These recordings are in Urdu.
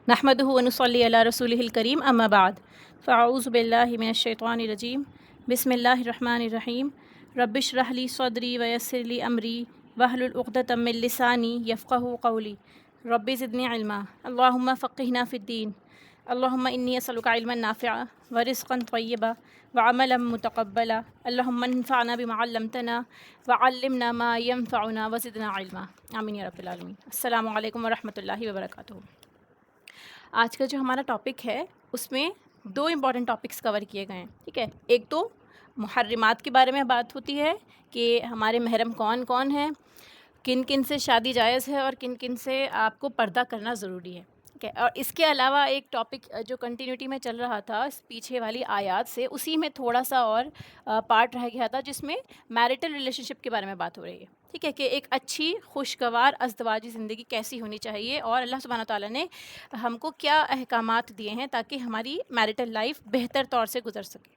نحمدہ ونصلی علی رسولہ الکریم اما بعد فاعوذ باللہ من الشیطان الرجیم بسم اللہ الرحمن الرحیم رب اشرح لی صدری ویسر لی امری واحلل عقدۃ من لسانی یفقہوا قولی رب زدنی علما اللہم فقہنا فی الدین اللہم انی اسألک علما نافعا ورزقا طیبا وعملا متقبلا اللہم انفعنا بما علمتنا وعلمنا ما ينفعنا وزدنا علما آمین یا رب العالمین۔ السلام علیکم ورحمۃ اللہ وبرکاتہ۔ آج کا جو ہمارا ٹاپک ہے اس میں دو امپورٹنٹ ٹاپکس کور کیے گئے ہیں، ٹھیک ہے۔ ایک تو محرمات کے بارے میں بات ہوتی ہے کہ ہمارے محرم کون کون ہیں، کن کن سے شادی جائز ہے اور کن کن سے آپ کو پردہ کرنا ضروری ہے، ٹھیک ہے۔ اور اس کے علاوہ ایک ٹاپک جو کنٹینیوٹی میں چل رہا تھا اس پیچھے والی آیات سے، اسی میں تھوڑا سا اور پارٹ رہ گیا تھا جس میں میرٹل ریلیشن شپ کے بارے میں بات ہو رہی ہے، ٹھیک ہے، کہ ایک اچھی خوشگوار ازدواجی زندگی کیسی ہونی چاہیے اور اللہ سبحانہ تعالیٰ نے ہم کو کیا احکامات دیے ہیں تاکہ ہماری میرٹل لائف بہتر طور سے گزر سکے،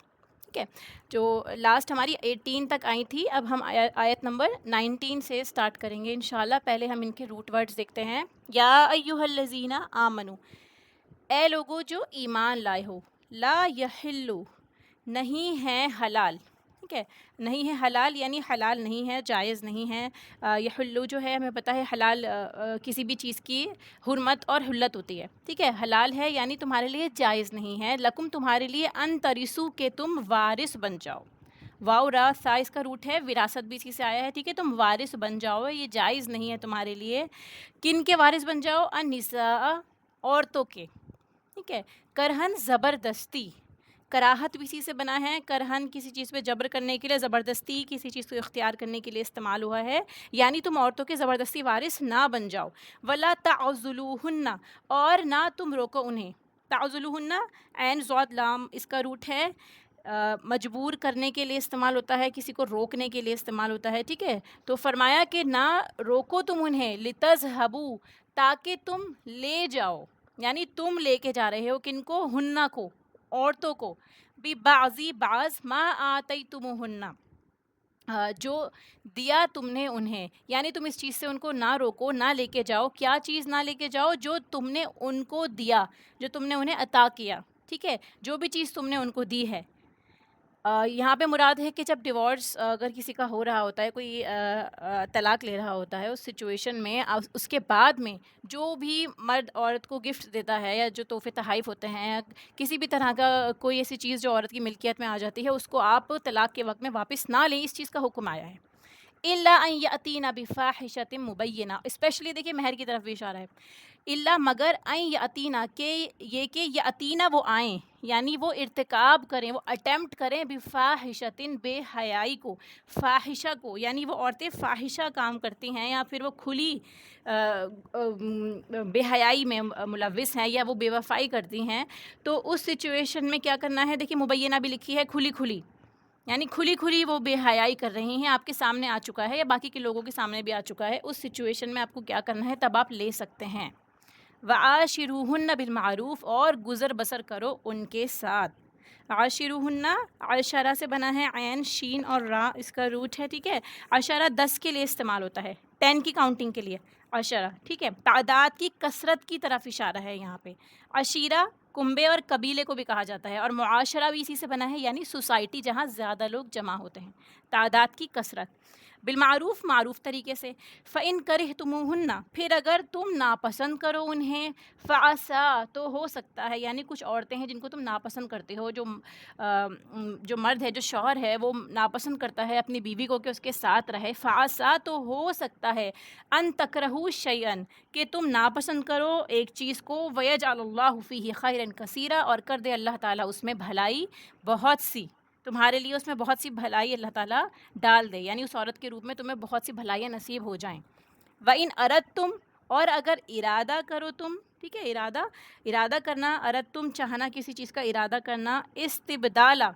ٹھیک ہے۔ جو لاسٹ ہماری 18 تک آئی تھی، اب ہم آیت نمبر 19 سے سٹارٹ کریں گے انشاءاللہ۔ پہلے ہم ان کے روٹ ورڈز دیکھتے ہیں۔ یا ایھا الذین آمنو، اے لوگو جو ایمان لائے ہو، لا یحلو، نہیں ہے حلال، ٹھیک ہے، نہیں ہے حلال یعنی حلال نہیں ہے، جائز نہیں ہے۔ یحلو جو ہے ہمیں پتہ ہے حلال کسی بھی چیز کی حرمت اور حلت ہوتی ہے، ٹھیک ہے۔ حلال ہے یعنی تمہارے لیے جائز نہیں ہے، لکم تمہارے لیے، ان ترثوا کہ تم وارث بن جاؤ۔ واو را سا اس کا روٹ ہے، وراثت بھی اسی سے آیا ہے، ٹھیک ہے۔ تم وارث بن جاؤ، یہ جائز نہیں ہے تمہارے لیے۔ کن کے وارث بن جاؤ؟ النساء، عورتوں کے، ٹھیک ہے۔ کرہن زبردستی، کراہت بھی اسی سے بنا ہے، کرہن کسی چیز پہ جبر کرنے کے لیے، زبردستی کسی چیز کو اختیار کرنے کے لیے استعمال ہوا ہے، یعنی تم عورتوں کے زبردستی وارث نہ بن جاؤ۔ ولا تعضلوہن، اور نہ تم روکو انہیں۔ تعضلوہن عین ضاد لام اس کا روٹ ہے، مجبور کرنے کے لیے استعمال ہوتا ہے، کسی کو روکنے کے لیے استعمال ہوتا ہے، ٹھیک ہے۔ تو فرمایا کہ نہ روکو تم انہیں، لتذہبوا، تاکہ تم لے جاؤ، یعنی تم لے کے جا رہے ہو کن کو؟ ہنہ کو، عورتوں کو، ببعضی بعض ما آتیتموہن، جو دیا تم نے انہیں، یعنی تم اس چیز سے ان کو نہ روکو، نہ لے کے جاؤ۔ کیا چیز نہ لے کے جاؤ؟ جو تم نے ان کو دیا، جو تم نے انہیں عطا کیا، ٹھیک ہے، جو بھی چیز تم نے ان کو دی ہے۔ یہاں پہ مراد ہے کہ جب ڈیورس اگر کسی کا ہو رہا ہوتا ہے، کوئی طلاق لے رہا ہوتا ہے، اس سچویشن میں اس کے بعد میں جو بھی مرد عورت کو گفٹ دیتا ہے یا جو تحفے تحائف ہوتے ہیں، کسی بھی طرح کا کوئی ایسی چیز جو عورت کی ملکیت میں آ جاتی ہے، اس کو آپ طلاق کے وقت میں واپس نہ لیں، اس چیز کا حکم آیا ہے۔ الا ان یاتینا بفاحشۃ مبینہ، اسپیشلی دیکھیے مہر کی طرف بھی اشارہ ہے۔ الا مگر، ان یاتینا کہ یہ کہ یاتینا وہ آئیں، یعنی وہ ارتکاب کریں، وہ اٹیمپٹ کریں، بفاحشۃ بے حیائی کو، فاحشہ کو، یعنی وہ عورتیں فاحشہ کام کرتی ہیں یا پھر وہ کھلی بے حیائی میں ملوث ہیں یا وہ بے وفائی کرتی ہیں، تو اس سچویشن میں کیا کرنا ہے؟ دیکھیے مبینہ بھی لکھی ہے، کھلی کھلی، یعنی کھلی کھلی وہ بے حیائی کر رہی ہیں، آپ کے سامنے آ چکا ہے یا باقی کے لوگوں کے سامنے بھی آ چکا ہے، اس سچویشن میں آپ کو کیا کرنا ہے؟ تب آپ لے سکتے ہیں۔ وعاشروہن بالمعروف، اور گزر بسر کرو ان کے ساتھ۔ عاشروہن عشرہ سے بنا ہے، عین شین اور را اس کا روٹ ہے، ٹھیک ہے۔ عشرہ 10 کے لیے استعمال ہوتا ہے، 10 کی کاؤنٹنگ کے لیے عشرہ، ٹھیک ہے۔ تعداد کی کثرت کی طرف اشارہ ہے یہاں پہ۔ عشیرہ کنبے اور قبیلے کو بھی کہا جاتا ہے، اور معاشرہ بھی اسی سے بنا ہے، یعنی سوسائٹی جہاں زیادہ لوگ جمع ہوتے ہیں۔ تعداد کی کثرت، بالمعروف معروف طریقے سے۔ فَإِن كَرِهْتُمُوهُنَّ، پھر اگر تم ناپسند کرو انہیں، فَعَسَىٰ، تو ہو سکتا ہے، یعنی کچھ عورتیں ہیں جن کو تم ناپسند کرتے ہو، جو مرد ہے، جو شوہر ہے، وہ ناپسند کرتا ہے اپنی بیوی کو کہ اس کے ساتھ رہے، فَعَسَىٰ، تو ہو سکتا ہے، ان تکرہوا شیئا، کہ تم ناپسند کرو ایک چیز کو، وَيَجْعَلَ اللَّهُ فِيهِ خَيْرًا كَثِيرًا، اور کر دے اللہ تعالیٰ اس میں بھلائی بہت سی، تمہارے لیے اس میں بہت سی بھلائی اللہ تعالیٰ ڈال دے، یعنی اس عورت کے روپ میں تمہیں بہت سی بھلائیاں نصیب ہو جائیں۔ وَإِنْ أَرَدْتُمْ، اور اگر ارادہ کرو تم، ٹھیک ہے، ارادہ کرنا، اردتم چاہنا، کسی چیز کا ارادہ کرنا، استبدالا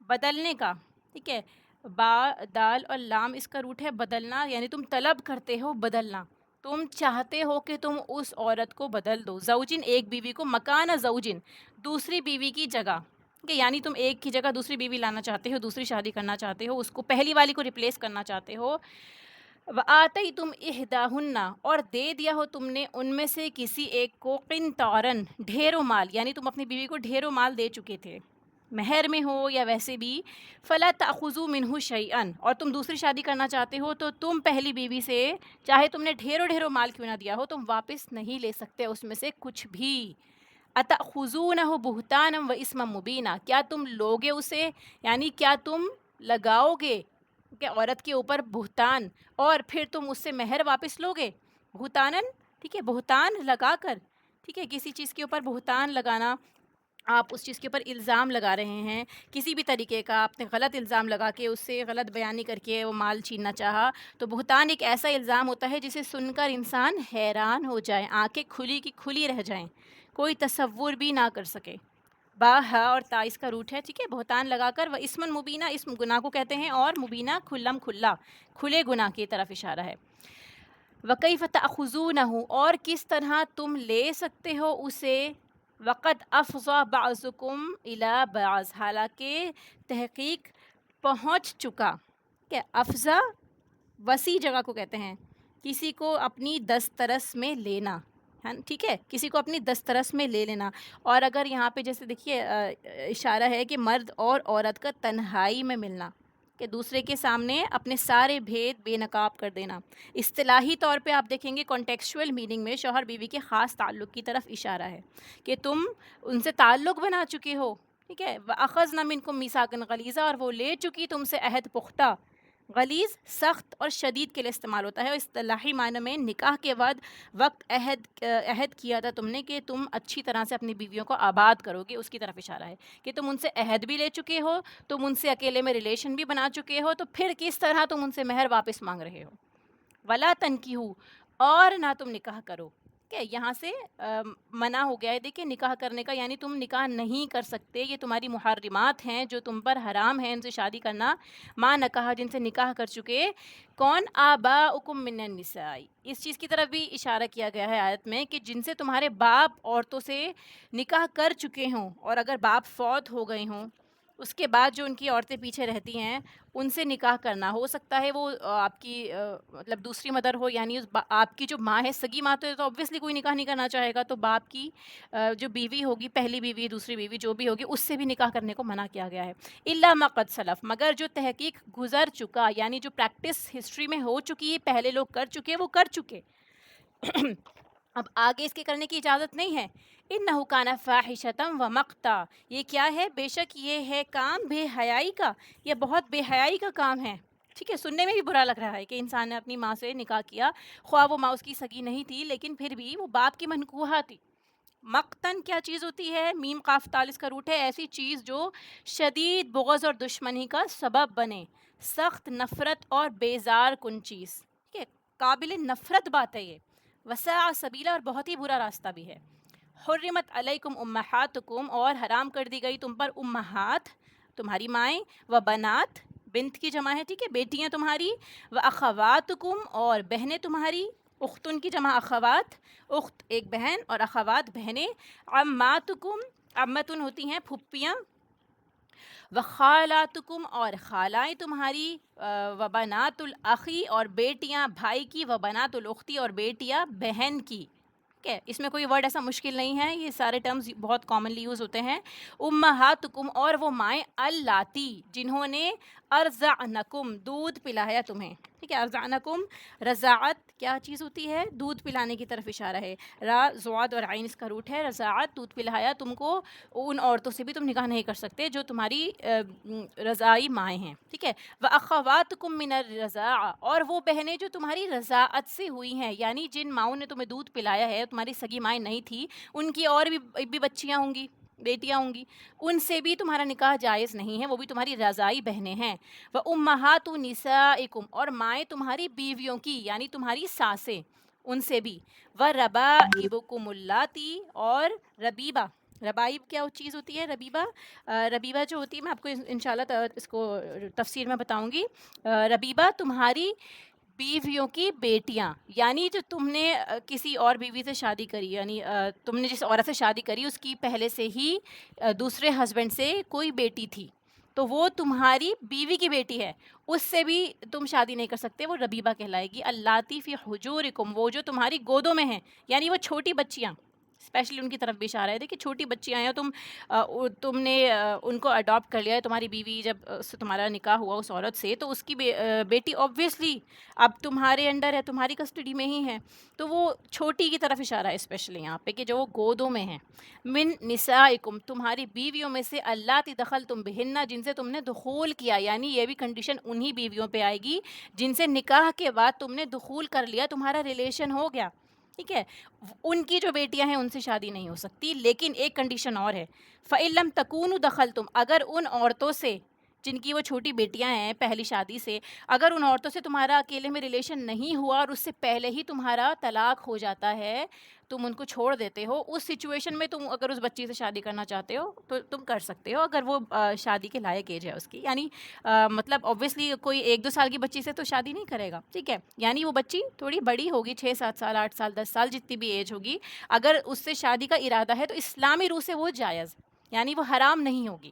بدلنے کا، ٹھیک ہے۔ با دال اور لام اس کا روٹ ہے بدلنا، یعنی تم طلب کرتے ہو بدلنا، تم چاہتے ہو کہ تم اس عورت کو بدل دو، زوجن ایک بیوی کو، مکان زوجن دوسری بیوی کی جگہ، ٹھیک ہے، یعنی تم ایک کی جگہ دوسری بیوی لانا چاہتے ہو، دوسری شادی کرنا چاہتے ہو، اس کو پہلی والی کو ریپلیس کرنا چاہتے ہو۔ وآتیتم احداہن، اور دے دیا ہو تم نے ان میں سے کسی ایک کو قنطارن، ڈھیروں مال، یعنی تم اپنی بیوی کو ڈھیروں مال دے چکے تھے مہر میں ہو یا ویسے بھی، فلا تأخذوا منہ شیئا، اور تم دوسری شادی کرنا چاہتے ہو تو تم پہلی بیوی سے چاہے تم نے ڈھیروں ڈھیروں مال کیوں نہ دیا ہو تم واپس نہیں لے سکتے اس میں سے کچھ بھی۔ اتأخذونہ بہتانا و اسما مبینا، کیا تم لوگے اسے، یعنی کیا تم لگاؤ گے کہ عورت کے اوپر بہتان اور پھر تم اس سے مہر واپس لوگے، بہتانن، ٹھیک ہے، بہتان لگا کر، ٹھیک ہے، کسی چیز کے اوپر بہتان لگانا، آپ اس چیز کے اوپر الزام لگا رہے ہیں کسی بھی طریقے کا، آپ نے غلط الزام لگا کے اس سے غلط بیانی کر کے وہ مال چھیننا چاہا، تو بہتان ایک ایسا الزام ہوتا ہے جسے سن کر انسان حیران ہو جائے، آنکھیں کھلی کی کھلی رہ جائیں، کوئی تصور بھی نہ کر سکے۔ با ہا اور تا اس کا روٹ ہے، ٹھیک ہے، بہتان لگا کر، و اسمن مبینہ، اسم گناہ کو کہتے ہیں، اور مبینہ کھلم کھلا، کھلے گناہ کی طرف اشارہ ہے۔ وَكَيْفَ تَأْخُذُونَهُ، اور کس طرح تم لے سکتے ہو اسے، وقت افضا بعضکم الی بعض، حالانکہ تحقیق پہنچ چکا، کہ افضا وسیع جگہ کو کہتے ہیں، کسی کو اپنی دسترس میں لینا، ہے ٹھیک ہے، کسی کو اپنی دسترس میں لے لینا۔ اور اگر یہاں پہ جیسے دیکھیے اشارہ ہے کہ مرد اور عورت کا تنہائی میں ملنا، کہ دوسرے کے سامنے اپنے سارے بھید بے نقاب کر دینا، اصطلاحی طور پہ آپ دیکھیں گے کانٹیکسچوئل میننگ میں شوہر بیوی کے خاص تعلق کی طرف اشارہ ہے کہ تم ان سے تعلق بنا چکے ہو، ٹھیک ہے، وَأَخَذْنَا مِنْكُمْ مِيثَاقًا غَلِيظًا، اور وہ لے چکی تم سے عہد پختہ، غلیظ سخت اور شدید کے لیے استعمال ہوتا ہے، اور اصطلاحی معنی میں نکاح کے بعد وقت عہد کیا تھا تم نے کہ تم اچھی طرح سے اپنی بیویوں کو آباد کرو گے، اس کی طرف اشارہ ہے کہ تم ان سے عہد بھی لے چکے ہو، تم ان سے اکیلے میں ریلیشن بھی بنا چکے ہو، تو پھر کس طرح تم ان سے مہر واپس مانگ رہے ہو۔ ولا تنکیحوا، اور نہ تم نکاح کرو، کہ یہاں سے منع ہو گیا ہے، دیکھیں نکاح کرنے کا، یعنی تم نکاح نہیں کر سکتے، یہ تمہاری محرمات ہیں جو تم پر حرام ہیں ان سے شادی کرنا، ماں نکاح، جن سے نکاح کر چکے، کون، آباؤکم من النساء، اس چیز کی طرف بھی اشارہ کیا گیا ہے آیت میں کہ جن سے تمہارے باپ عورتوں سے نکاح کر چکے ہوں، اور اگر باپ فوت ہو گئے ہوں اس کے بعد جو ان کی عورتیں پیچھے رہتی ہیں ان سے نکاح کرنا، ہو سکتا ہے وہ آپ کی مطلب دوسری مدر ہو، یعنی آپ کی جو ماں ہے، سگی ماں تو obviously کوئی نکاح نہیں کرنا چاہے گا، تو باپ کی جو بیوی ہوگی، پہلی بیوی دوسری بیوی جو بھی ہوگی، اس سے بھی نکاح کرنے کو منع کیا گیا ہے، الا ما قد سلف، مگر جو تحقیق گزر چکا، یعنی جو پریکٹس ہسٹری میں ہو چکی ہے، پہلے لوگ کر چکے وہ کر چکے اب آگے اس کے کرنے کی اجازت نہیں ہے۔ انہ کان فاحشۃ و مقتا، یہ کیا ہے، بے شک یہ ہے کام بے حیائی کا، یہ بہت بے حیائی کا کام ہے، ٹھیک ہے، سننے میں بھی برا لگ رہا ہے کہ انسان نے اپنی ماں سے نکاح کیا، خواہ وہ ماں اس کی سگی نہیں تھی لیکن پھر بھی وہ باپ کی منکوحہ تھی۔ مقتن کیا چیز ہوتی ہے، میم قاف تال اس کا روٹ ہے، ایسی چیز جو شدید بغض اور دشمنی کا سبب بنے، سخت نفرت اور بیزار کن چیز، ٹھیک ہے، قابل نفرت بات ہے یہ، وسع سبیلا، اور بہت ہی برا راستہ بھی ہے۔ حرمت علیکم امہاتکم، اور حرام کر دی گئی تم پر امہات، تمہاری مائیں، و بنات، بنت کی جمع ہے، ٹھیک ہے، بیٹیاں تمہاری، و اخواتکم، اور بہنیں تمہاری، اختن کی جمع اخوات، اخت ایک بہن اور اخوات بہنیں، عماتکم، عمتن ہوتی ہیں پھپھیاں، و خالاتکم، اور خالائیں تمہاری، و بنات الاخی، اور بیٹیاں بھائی کی، و بنات الاختی، اور بیٹیاں بہن کی، ٹھیک ہے، اس میں کوئی ورڈ ایسا مشکل نہیں ہے، یہ سارے ٹرمز بہت کامنلی یوز ہوتے ہیں۔ امہاتکم، اور وہ مائیں، اللاتی، جنہوں نے ارضعنکم، دودھ پلایا تمہیں، ٹھیک ہے، ارضعنکم، رضاعت کیا چیز ہوتی ہے، دودھ پلانے کی طرف اشارہ ہے، را زواد اور عین اس کا روٹ ہے، رضاعت، دودھ پلایا تم کو، ان عورتوں سے بھی تم نکاح نہیں کر سکتے جو تمہاری رضائی مائیں ہیں، ٹھیک ہے، وَأَخَوَاتُكُم مِّنَ الرَّضَاعَةِ، اور وہ بہنیں جو تمہاری رضاعت سے ہوئی ہیں، یعنی جن ماؤں نے تمہیں دودھ پلایا ہے، تمہاری سگی مائیں نہیں تھی، ان کی اور بھی بچیاں ہوں گی، بیٹیاں ہوں گی، ان سے بھی تمہارا نکاح جائز نہیں ہے، وہ بھی تمہاری رضائی بہنیں ہیں۔ وَأُمَّهَاتُ نِسَائِكُمْ، اور مائیں تمہاری بیویوں کی، یعنی تمہاری ساسیں، ان سے بھی، وَرَبَائِبُكُمُ اللَّاتِي، اور ربیبہ، ربائب کیا چیز ہوتی ہے، ربیبہ، ربیبہ جو ہوتی ہے، میں آپ کو انشاءاللہ اس کو تفسیر میں بتاؤں گی، ربیبہ تمہاری بیویوں کی بیٹیاں، یعنی جو تم نے کسی اور بیوی سے شادی کری، یعنی تم نے جس عورت سے شادی کری اس کی پہلے سے ہی دوسرے ہسبینڈ سے کوئی بیٹی تھی، تو وہ تمہاری بیوی کی بیٹی ہے، اس سے بھی تم شادی نہیں کر سکتے، وہ ربیبہ کہلائے گی۔ اللاتی فی حجورکم، وہ جو تمہاری گودوں میں ہیں، یعنی وہ چھوٹی بچیاں، اسپیشلی ان کی طرف بھی اشارہ ہے، دیکھیں چھوٹی بچیاں ہیں، تم نے ان کو اڈاپٹ کر لیا ہے، تمہاری بیوی جب سے تمہارا نکاح ہوا اس عورت سے، تو اس کی بیٹی آبویسلی اب تمہارے انڈر ہے، تمہاری کسٹڈی میں ہی ہے، تو وہ چھوٹی کی طرف اشارہ ہے اسپیشلی یہاں پہ، کہ جو وہ گودوں میں ہیں۔ من نسائکم، تمہاری بیویوں میں سے، اللاتی دخلتم بہن، جن سے تم نے دخول کیا، یعنی یہ بھی کنڈیشن انہی بیویوں پہ آئے گی جن سے نکاح کے بعد تم نے دخول کر لیا، تمہارا ریلیشن ہو گیا، ٹھیک ہے، ان کی جو بیٹیاں ہیں ان سے شادی نہیں ہو سکتی، لیکن ایک کنڈیشن اور ہے، فَإِن لَمْ تَكُونُوا دَخَلْتُمْ، اگر ان عورتوں سے جن کی وہ چھوٹی بیٹیاں ہیں پہلی شادی سے، اگر ان عورتوں سے تمہارا اکیلے میں ریلیشن نہیں ہوا اور اس سے پہلے ہی تمہارا طلاق ہو جاتا ہے، تم ان کو چھوڑ دیتے ہو، اس سچویشن میں تم اگر اس بچی سے شادی کرنا چاہتے ہو تو تم کر سکتے ہو، اگر وہ شادی کے لائق ایج ہے اس کی، یعنی مطلب اوبویسلی کوئی 1-2 سال کی بچی سے تو شادی نہیں کرے گا، ٹھیک ہے، یعنی وہ بچی تھوڑی بڑی ہوگی، 6-7 سال، 8 سال، 10 سال، جتنی بھی ایج ہوگی، اگر اس سے شادی کا ارادہ ہے تو اسلامی روح سے وہ جائز، یعنی وہ حرام نہیں ہوگی۔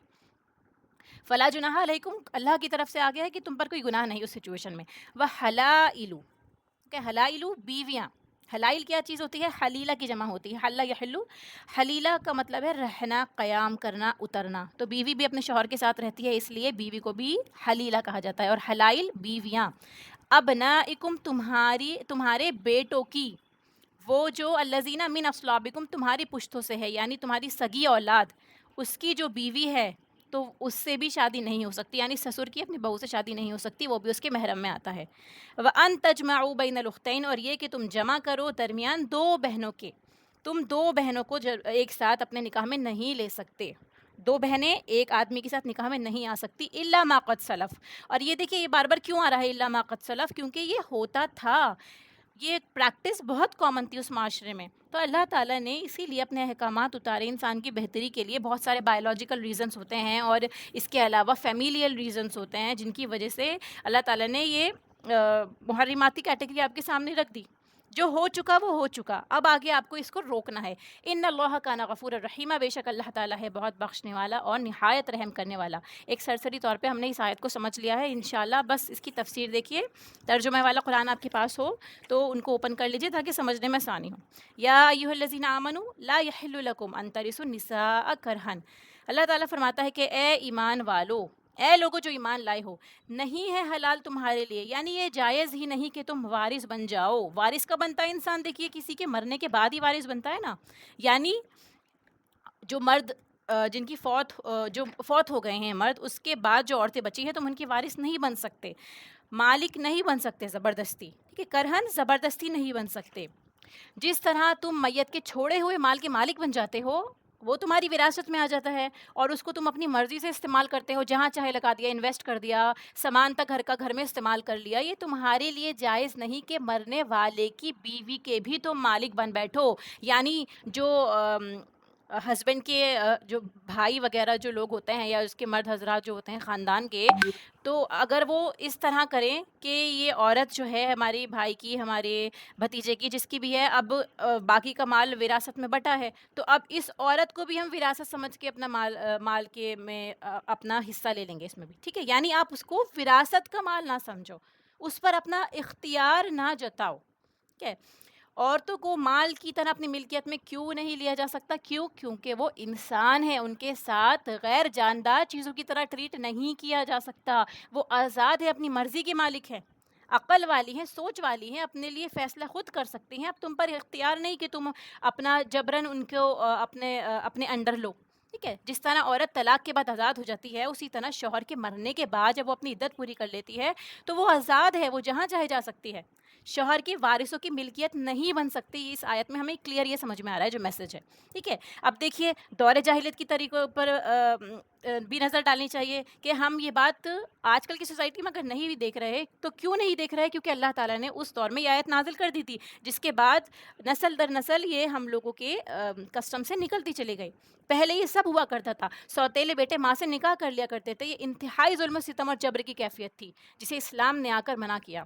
فلا جناح علیکم، اللہ کی طرف سے آ گیا ہے کہ تم پر کوئی گناہ نہیں اس سچویشن میں۔ وحلائل، کہ حلائل بیویاں، حلائل کیا چیز ہوتی ہے؟ حلیلہ کی جمع ہوتی ہے، حلہ یحلو، حلیلہ کا مطلب ہے رہنا، قیام کرنا، اترنا، تو بیوی بھی اپنے شوہر کے ساتھ رہتی ہے، اس لیے بیوی کو بھی حلیلہ کہا جاتا ہے، اور حلائل بیویاں۔ ابنائکم، تمہارے بیٹوں کی، وہ جو الذین من اصلابکم، تمہاری پشتوں سے ہے، یعنی تمہاری سگی اولاد، اس کی جو بیوی ہے تو اس سے بھی شادی نہیں ہو سکتی، یعنی سسر کی اپنی بہو سے شادی نہیں ہو سکتی، وہ بھی اس کے محرم میں آتا ہے۔ وَأَن تَجْمَعُوا بَيْنَ الْأُخْتَيْنِ، اور یہ کہ تم جمع کرو درمیان دو بہنوں کے، تم دو بہنوں کو ایک ساتھ اپنے نکاح میں نہیں لے سکتے، دو بہنیں ایک آدمی کے ساتھ نکاح میں نہیں آ سکتی، الا ما قد سلف، اور یہ دیکھیں یہ بار بار کیوں آ رہا ہے الا ما قد سلف، کیونکہ یہ ہوتا تھا، یہ پریکٹس بہت کامن تھی اس معاشرے میں، تو اللہ تعالیٰ نے اسی لیے اپنے احکامات اتارے انسان کی بہتری کے لیے، بہت سارے بایولوجیکل ریزنس ہوتے ہیں اور اس کے علاوہ فیمیلیل ریزنس ہوتے ہیں، جن کی وجہ سے اللہ تعالیٰ نے یہ محرماتی کیٹیگری آپ کے سامنے رکھ دی، جو ہو چکا وہ ہو چکا، اب آگے آپ کو اس کو روکنا ہے۔ ان اللہ کان غفور الرحیم، بے شک اللہ تعالیٰ ہے بہت بخشنے والا اور نہایت رحم کرنے والا۔ ایک سرسری طور پہ ہم نے اس آیت کو سمجھ لیا ہے انشاءاللہ، بس اس کی تفسیر دیکھیے، ترجمہ والا قرآن آپ کے پاس ہو تو ان کو اوپن کر لیجئے تاکہ سمجھنے میں آسانی ہو۔ یا ایھا الذین آمنوا لا یحل لکم ان ترثوا النساء کرہا، اللہ تعالیٰ فرماتا ہے کہ اے ایمان والو، اے لوگو جو ایمان لائے ہو، نہیں ہے حلال تمہارے لیے، یعنی یہ جائز ہی نہیں کہ تم وارث بن جاؤ۔ وارث کا بنتا ہے انسان، دیکھیے کسی کے مرنے کے بعد ہی وارث بنتا ہے نا، یعنی جو مرد جن کی جو فوت ہو گئے ہیں مرد، اس کے بعد جو عورتیں بچی ہیں تم ان کے وارث نہیں بن سکتے، مالک نہیں بن سکتے زبردستی، ٹھیک ہے، کرہن زبردستی نہیں بن سکتے۔ جس طرح تم میت کے چھوڑے ہوئے مال کے مالک بن جاتے ہو، وہ تمہاری وراثت میں آ جاتا ہے اور اس کو تم اپنی مرضی سے استعمال کرتے ہو، جہاں چاہے لگا دیا، انویسٹ کر دیا، سامان تک گھر کا گھر میں استعمال کر لیا، یہ تمہارے لیے جائز نہیں کہ مرنے والے کی بیوی کے بھی تم مالک بن بیٹھو، یعنی جو ہسبینڈ کے جو بھائی وغیرہ جو لوگ ہوتے ہیں یا اس کے مرد حضرات جو ہوتے ہیں خاندان کے، تو اگر وہ اس طرح کریں کہ یہ عورت جو ہے ہماری بھائی کی، ہمارے بھتیجے کی، جس کی بھی ہے، اب باقی کا مال وراثت میں بٹا ہے، تو اب اس عورت کو بھی ہم وراثت سمجھ کے اپنا مال کے میں اپنا حصہ لے لیں گے اس میں بھی، ٹھیک ہے، یعنی آپ اس کو وراثت کا مال نہ سمجھو، اس پر اپنا اختیار نہ جتاؤ، ٹھیک ہے۔ عورتوں کو مال کی طرح اپنی ملکیت میں کیوں نہیں لیا جا سکتا؟ کیونکہ وہ انسان ہے، ان کے ساتھ غیر جاندار چیزوں کی طرح ٹریٹ نہیں کیا جا سکتا، وہ آزاد ہے، اپنی مرضی کی مالک ہے، عقل والی ہیں، سوچ والی ہیں، اپنے لیے فیصلہ خود کر سکتی ہیں، اب تم پر اختیار نہیں کہ تم اپنا جبرن ان کو اپنے انڈر لو، ٹھیک ہے۔ جس طرح عورت طلاق کے بعد آزاد ہو جاتی ہے، اسی طرح شوہر کے مرنے کے بعد جب وہ اپنی عدت پوری کر لیتی ہے تو وہ آزاد ہے، وہ جہاں چاہے جا سکتی ہے، شوہر کے وارثوں کی ملکیت نہیں بن سکتی۔ اس آیت میں ہمیں کلیئر یہ سمجھ میں آ رہا ہے جو میسج ہے، ٹھیک ہے۔ اب دیکھیے دور جاہلیت کی طریقوں پر بھی نظر ڈالنی چاہیے کہ ہم یہ بات آج کل کی سوسائٹی میں اگر نہیں بھی دیکھ رہے تو کیوں نہیں دیکھ رہے؟ کیونکہ اللہ تعالیٰ نے اس دور میں یہ آیت نازل کر دی تھی، جس کے بعد نسل در نسل یہ ہم لوگوں کے کسٹم سے نکلتی چلی گئی۔ پہلے یہ سب ہوا کرتا تھا، سوتیلے بیٹے ماں سے نکاح کر لیا کرتے تھے، یہ انتہائی ظلم و ستم اور جبر کی کیفیت تھی، جسے اسلام نے آ کر منع کیا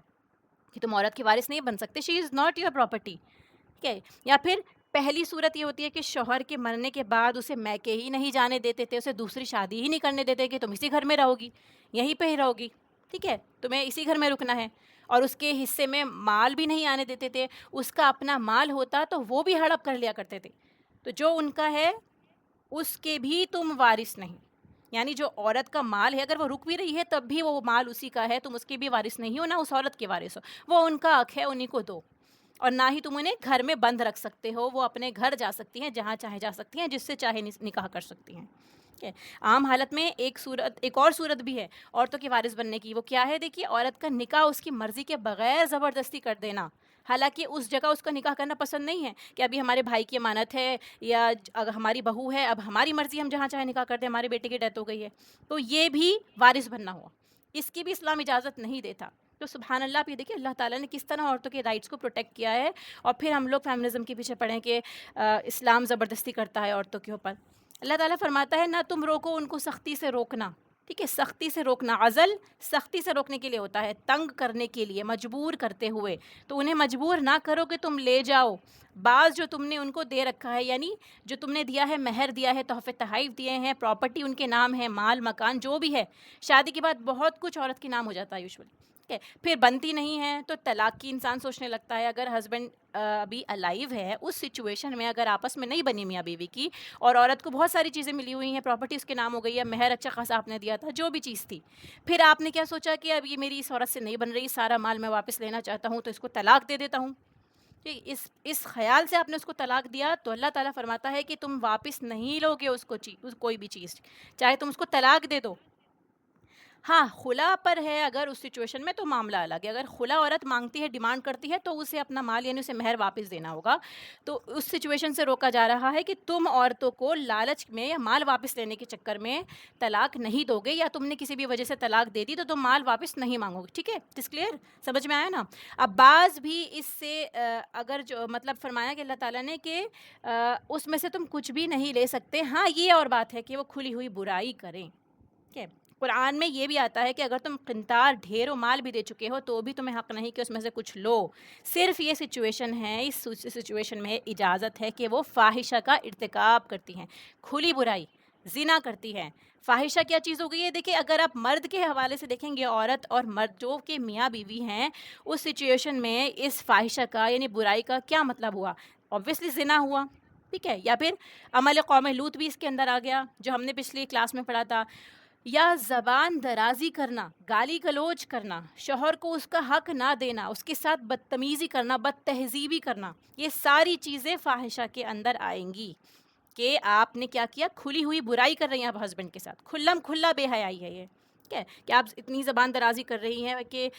کہ تم عورت کی وارث نہیں بن سکتے، شی از ناٹ یور پراپرٹی، ٹھیک ہے۔ یا پھر پہلی صورت یہ ہوتی ہے کہ شوہر کے مرنے کے بعد اسے میکے ہی نہیں جانے دیتے تھے، اسے دوسری شادی ہی نہیں کرنے دیتے کہ تم اسی گھر میں رہو گی، یہیں پہ ہی رہو گی، ٹھیک ہے، تمہیں اسی گھر میں رکنا ہے، اور اس کے حصے میں مال بھی نہیں آنے دیتے تھے، اس کا اپنا مال ہوتا تو وہ بھی ہڑپ کر لیا کرتے تھے، تو جو ان کا ہے اس کے بھی تم وارث نہیں، یعنی جو عورت کا مال ہے اگر وہ رک بھی رہی ہے تب بھی وہ مال اسی کا ہے، تم اس کی بھی وارث نہیں ہو، نہ اس عورت کے وارث ہو، وہ ان کا حق ہے، انہیں کو دو، اور نہ ہی تم انہیں گھر میں بند رکھ سکتے ہو، وہ اپنے گھر جا سکتی ہیں جہاں چاہے جا سکتی ہیں، جس سے چاہے نکاح کر سکتی ہیں، ٹھیک ہے۔ عام حالت میں ایک اور صورت بھی ہے عورتوں کے وارث بننے کی، وہ کیا ہے؟ دیکھیے، عورت کا نکاح اس کی مرضی کے بغیر زبردستی کر دینا، حالانکہ اس جگہ اس کا نکاح کرنا پسند نہیں ہے کہ ابھی ہمارے بھائی کی امانت ہے یا اگر ہماری بہو ہے، اب ہماری مرضی ہم جہاں چاہے نکاح کر دیں، ہمارے بیٹے کی ڈیتھ ہو گئی ہے، تو یہ بھی وارث بننا ہوا، اس کی بھی اسلام اجازت نہیں دیتا۔ تو سبحان اللہ، آپ یہ دیکھیے اللہ تعالیٰ نے کس طرح عورتوں کے رائٹس کو پروٹیکٹ کیا ہے، اور پھر ہم لوگ فیمنزم کے پیچھے پڑیں کہ اسلام زبردستی کرتا ہے عورتوں کے اوپر۔ اللہ تعالیٰ فرماتا ہے نہ تم روکو ان کو سختی سے روکنا، ٹھیک ہے، سختی سے روکنا، عزل سختی سے روکنے کے لیے ہوتا ہے، تنگ کرنے کے لیے، مجبور کرتے ہوئے، تو انہیں مجبور نہ کرو کہ تم لے جاؤ بعض جو تم نے ان کو دے رکھا ہے، یعنی جو تم نے دیا ہے، مہر دیا ہے، تحفے تحائف دیے ہیں، پراپرٹی ان کے نام ہے، مال مکان جو بھی ہے، شادی کے بعد بہت کچھ عورت کے نام ہو جاتا ہے یوزلی، ٹھیک ہے، پھر بنتی نہیں ہے تو طلاق کی انسان سوچنے لگتا ہے، اگر ہسبینڈ ابھی الائیو ہے، اس سچویشن میں اگر آپس میں نہیں بنی میاں بیوی کی، اور عورت کو بہت ساری چیزیں ملی ہوئی ہیں، پراپرٹی اس کے نام ہو گئی ہے، مہر اچھا خاصا آپ نے دیا تھا، جو بھی چیز تھی، پھر آپ نے کیا سوچا کہ اب یہ میری اس عورت سے نہیں بن رہی، سارا مال میں واپس لینا چاہتا ہوں تو اس کو طلاق دے دیتا ہوں، ٹھیک، اس خیال سے آپ نے اس کو طلاق دیا، تو اللہ تعالیٰ فرماتا ہے کہ تم واپس نہیں لوگے اس کو کوئی بھی چیز، چاہے تم اس کو طلاق دے دو۔ ہاں، خلا پر ہے اگر اس سچویشن میں تو معاملہ الگ ہے، اگر خلا عورت مانگتی ہے، ڈیمانڈ کرتی ہے تو اسے اپنا مال یعنی اسے مہر واپس دینا ہوگا، تو اس سچویشن سے روکا جا رہا ہے کہ تم عورتوں کو لالچ میں یا مال واپس لینے کے چکر میں طلاق نہیں دو گے، یا تم نے کسی بھی وجہ سے طلاق دے دی تو تم مال واپس نہیں مانگو گے، ٹھیک ہے، اس کلیئر سمجھ میں آیا نا؟ اب بعض بھی اس سے اگر جو مطلب فرمایا کہ اللہ تعالیٰ نے کہ اس میں سے تم کچھ بھی نہیں لے سکتے، ہاں یہ اور بات ہے کہ وہ کھلی ہوئی برائی کریں، ٹھیک ہے، قرآن میں یہ بھی آتا ہے کہ اگر تم قنطار ڈھیر و مال بھی دے چکے ہو تو بھی تمہیں حق نہیں کہ اس میں سے کچھ لو، صرف یہ سچویشن ہے، اس سچویشن میں اجازت ہے کہ وہ فاحشہ کا ارتکاب کرتی ہیں، کھلی برائی، زنا کرتی ہے۔ فاحشہ کیا چیز ہو گئی ہے؟ دیکھیں، اگر آپ مرد کے حوالے سے دیکھیں گے، عورت اور مرد جو کہ میاں بیوی ہیں، اس سچویشن میں اس فاحشہ کا یعنی برائی کا کیا مطلب ہوا؟ اوبویسلی زنا ہوا، ٹھیک ہے، یا پھر عمل قوم لوط بھی اس کے اندر آ گیا جو ہم نے پچھلی کلاس میں پڑھا تھا، یا زبان درازی کرنا، گالی گلوچ کرنا، شوہر کو اس کا حق نہ دینا، اس کے ساتھ بدتمیزی کرنا، بد تہذیبی کرنا، یہ ساری چیزیں فاحشہ کے اندر آئیں گی، کہ آپ نے کیا کیا؟ کھلی ہوئی برائی کر رہی ہیں آپ ہسبینڈ کے ساتھ، کھلم کھلا بے حیائی ہے یہ، ٹھیک ہے، کہ آپ اتنی زبان درازی کر رہی ہیں کہ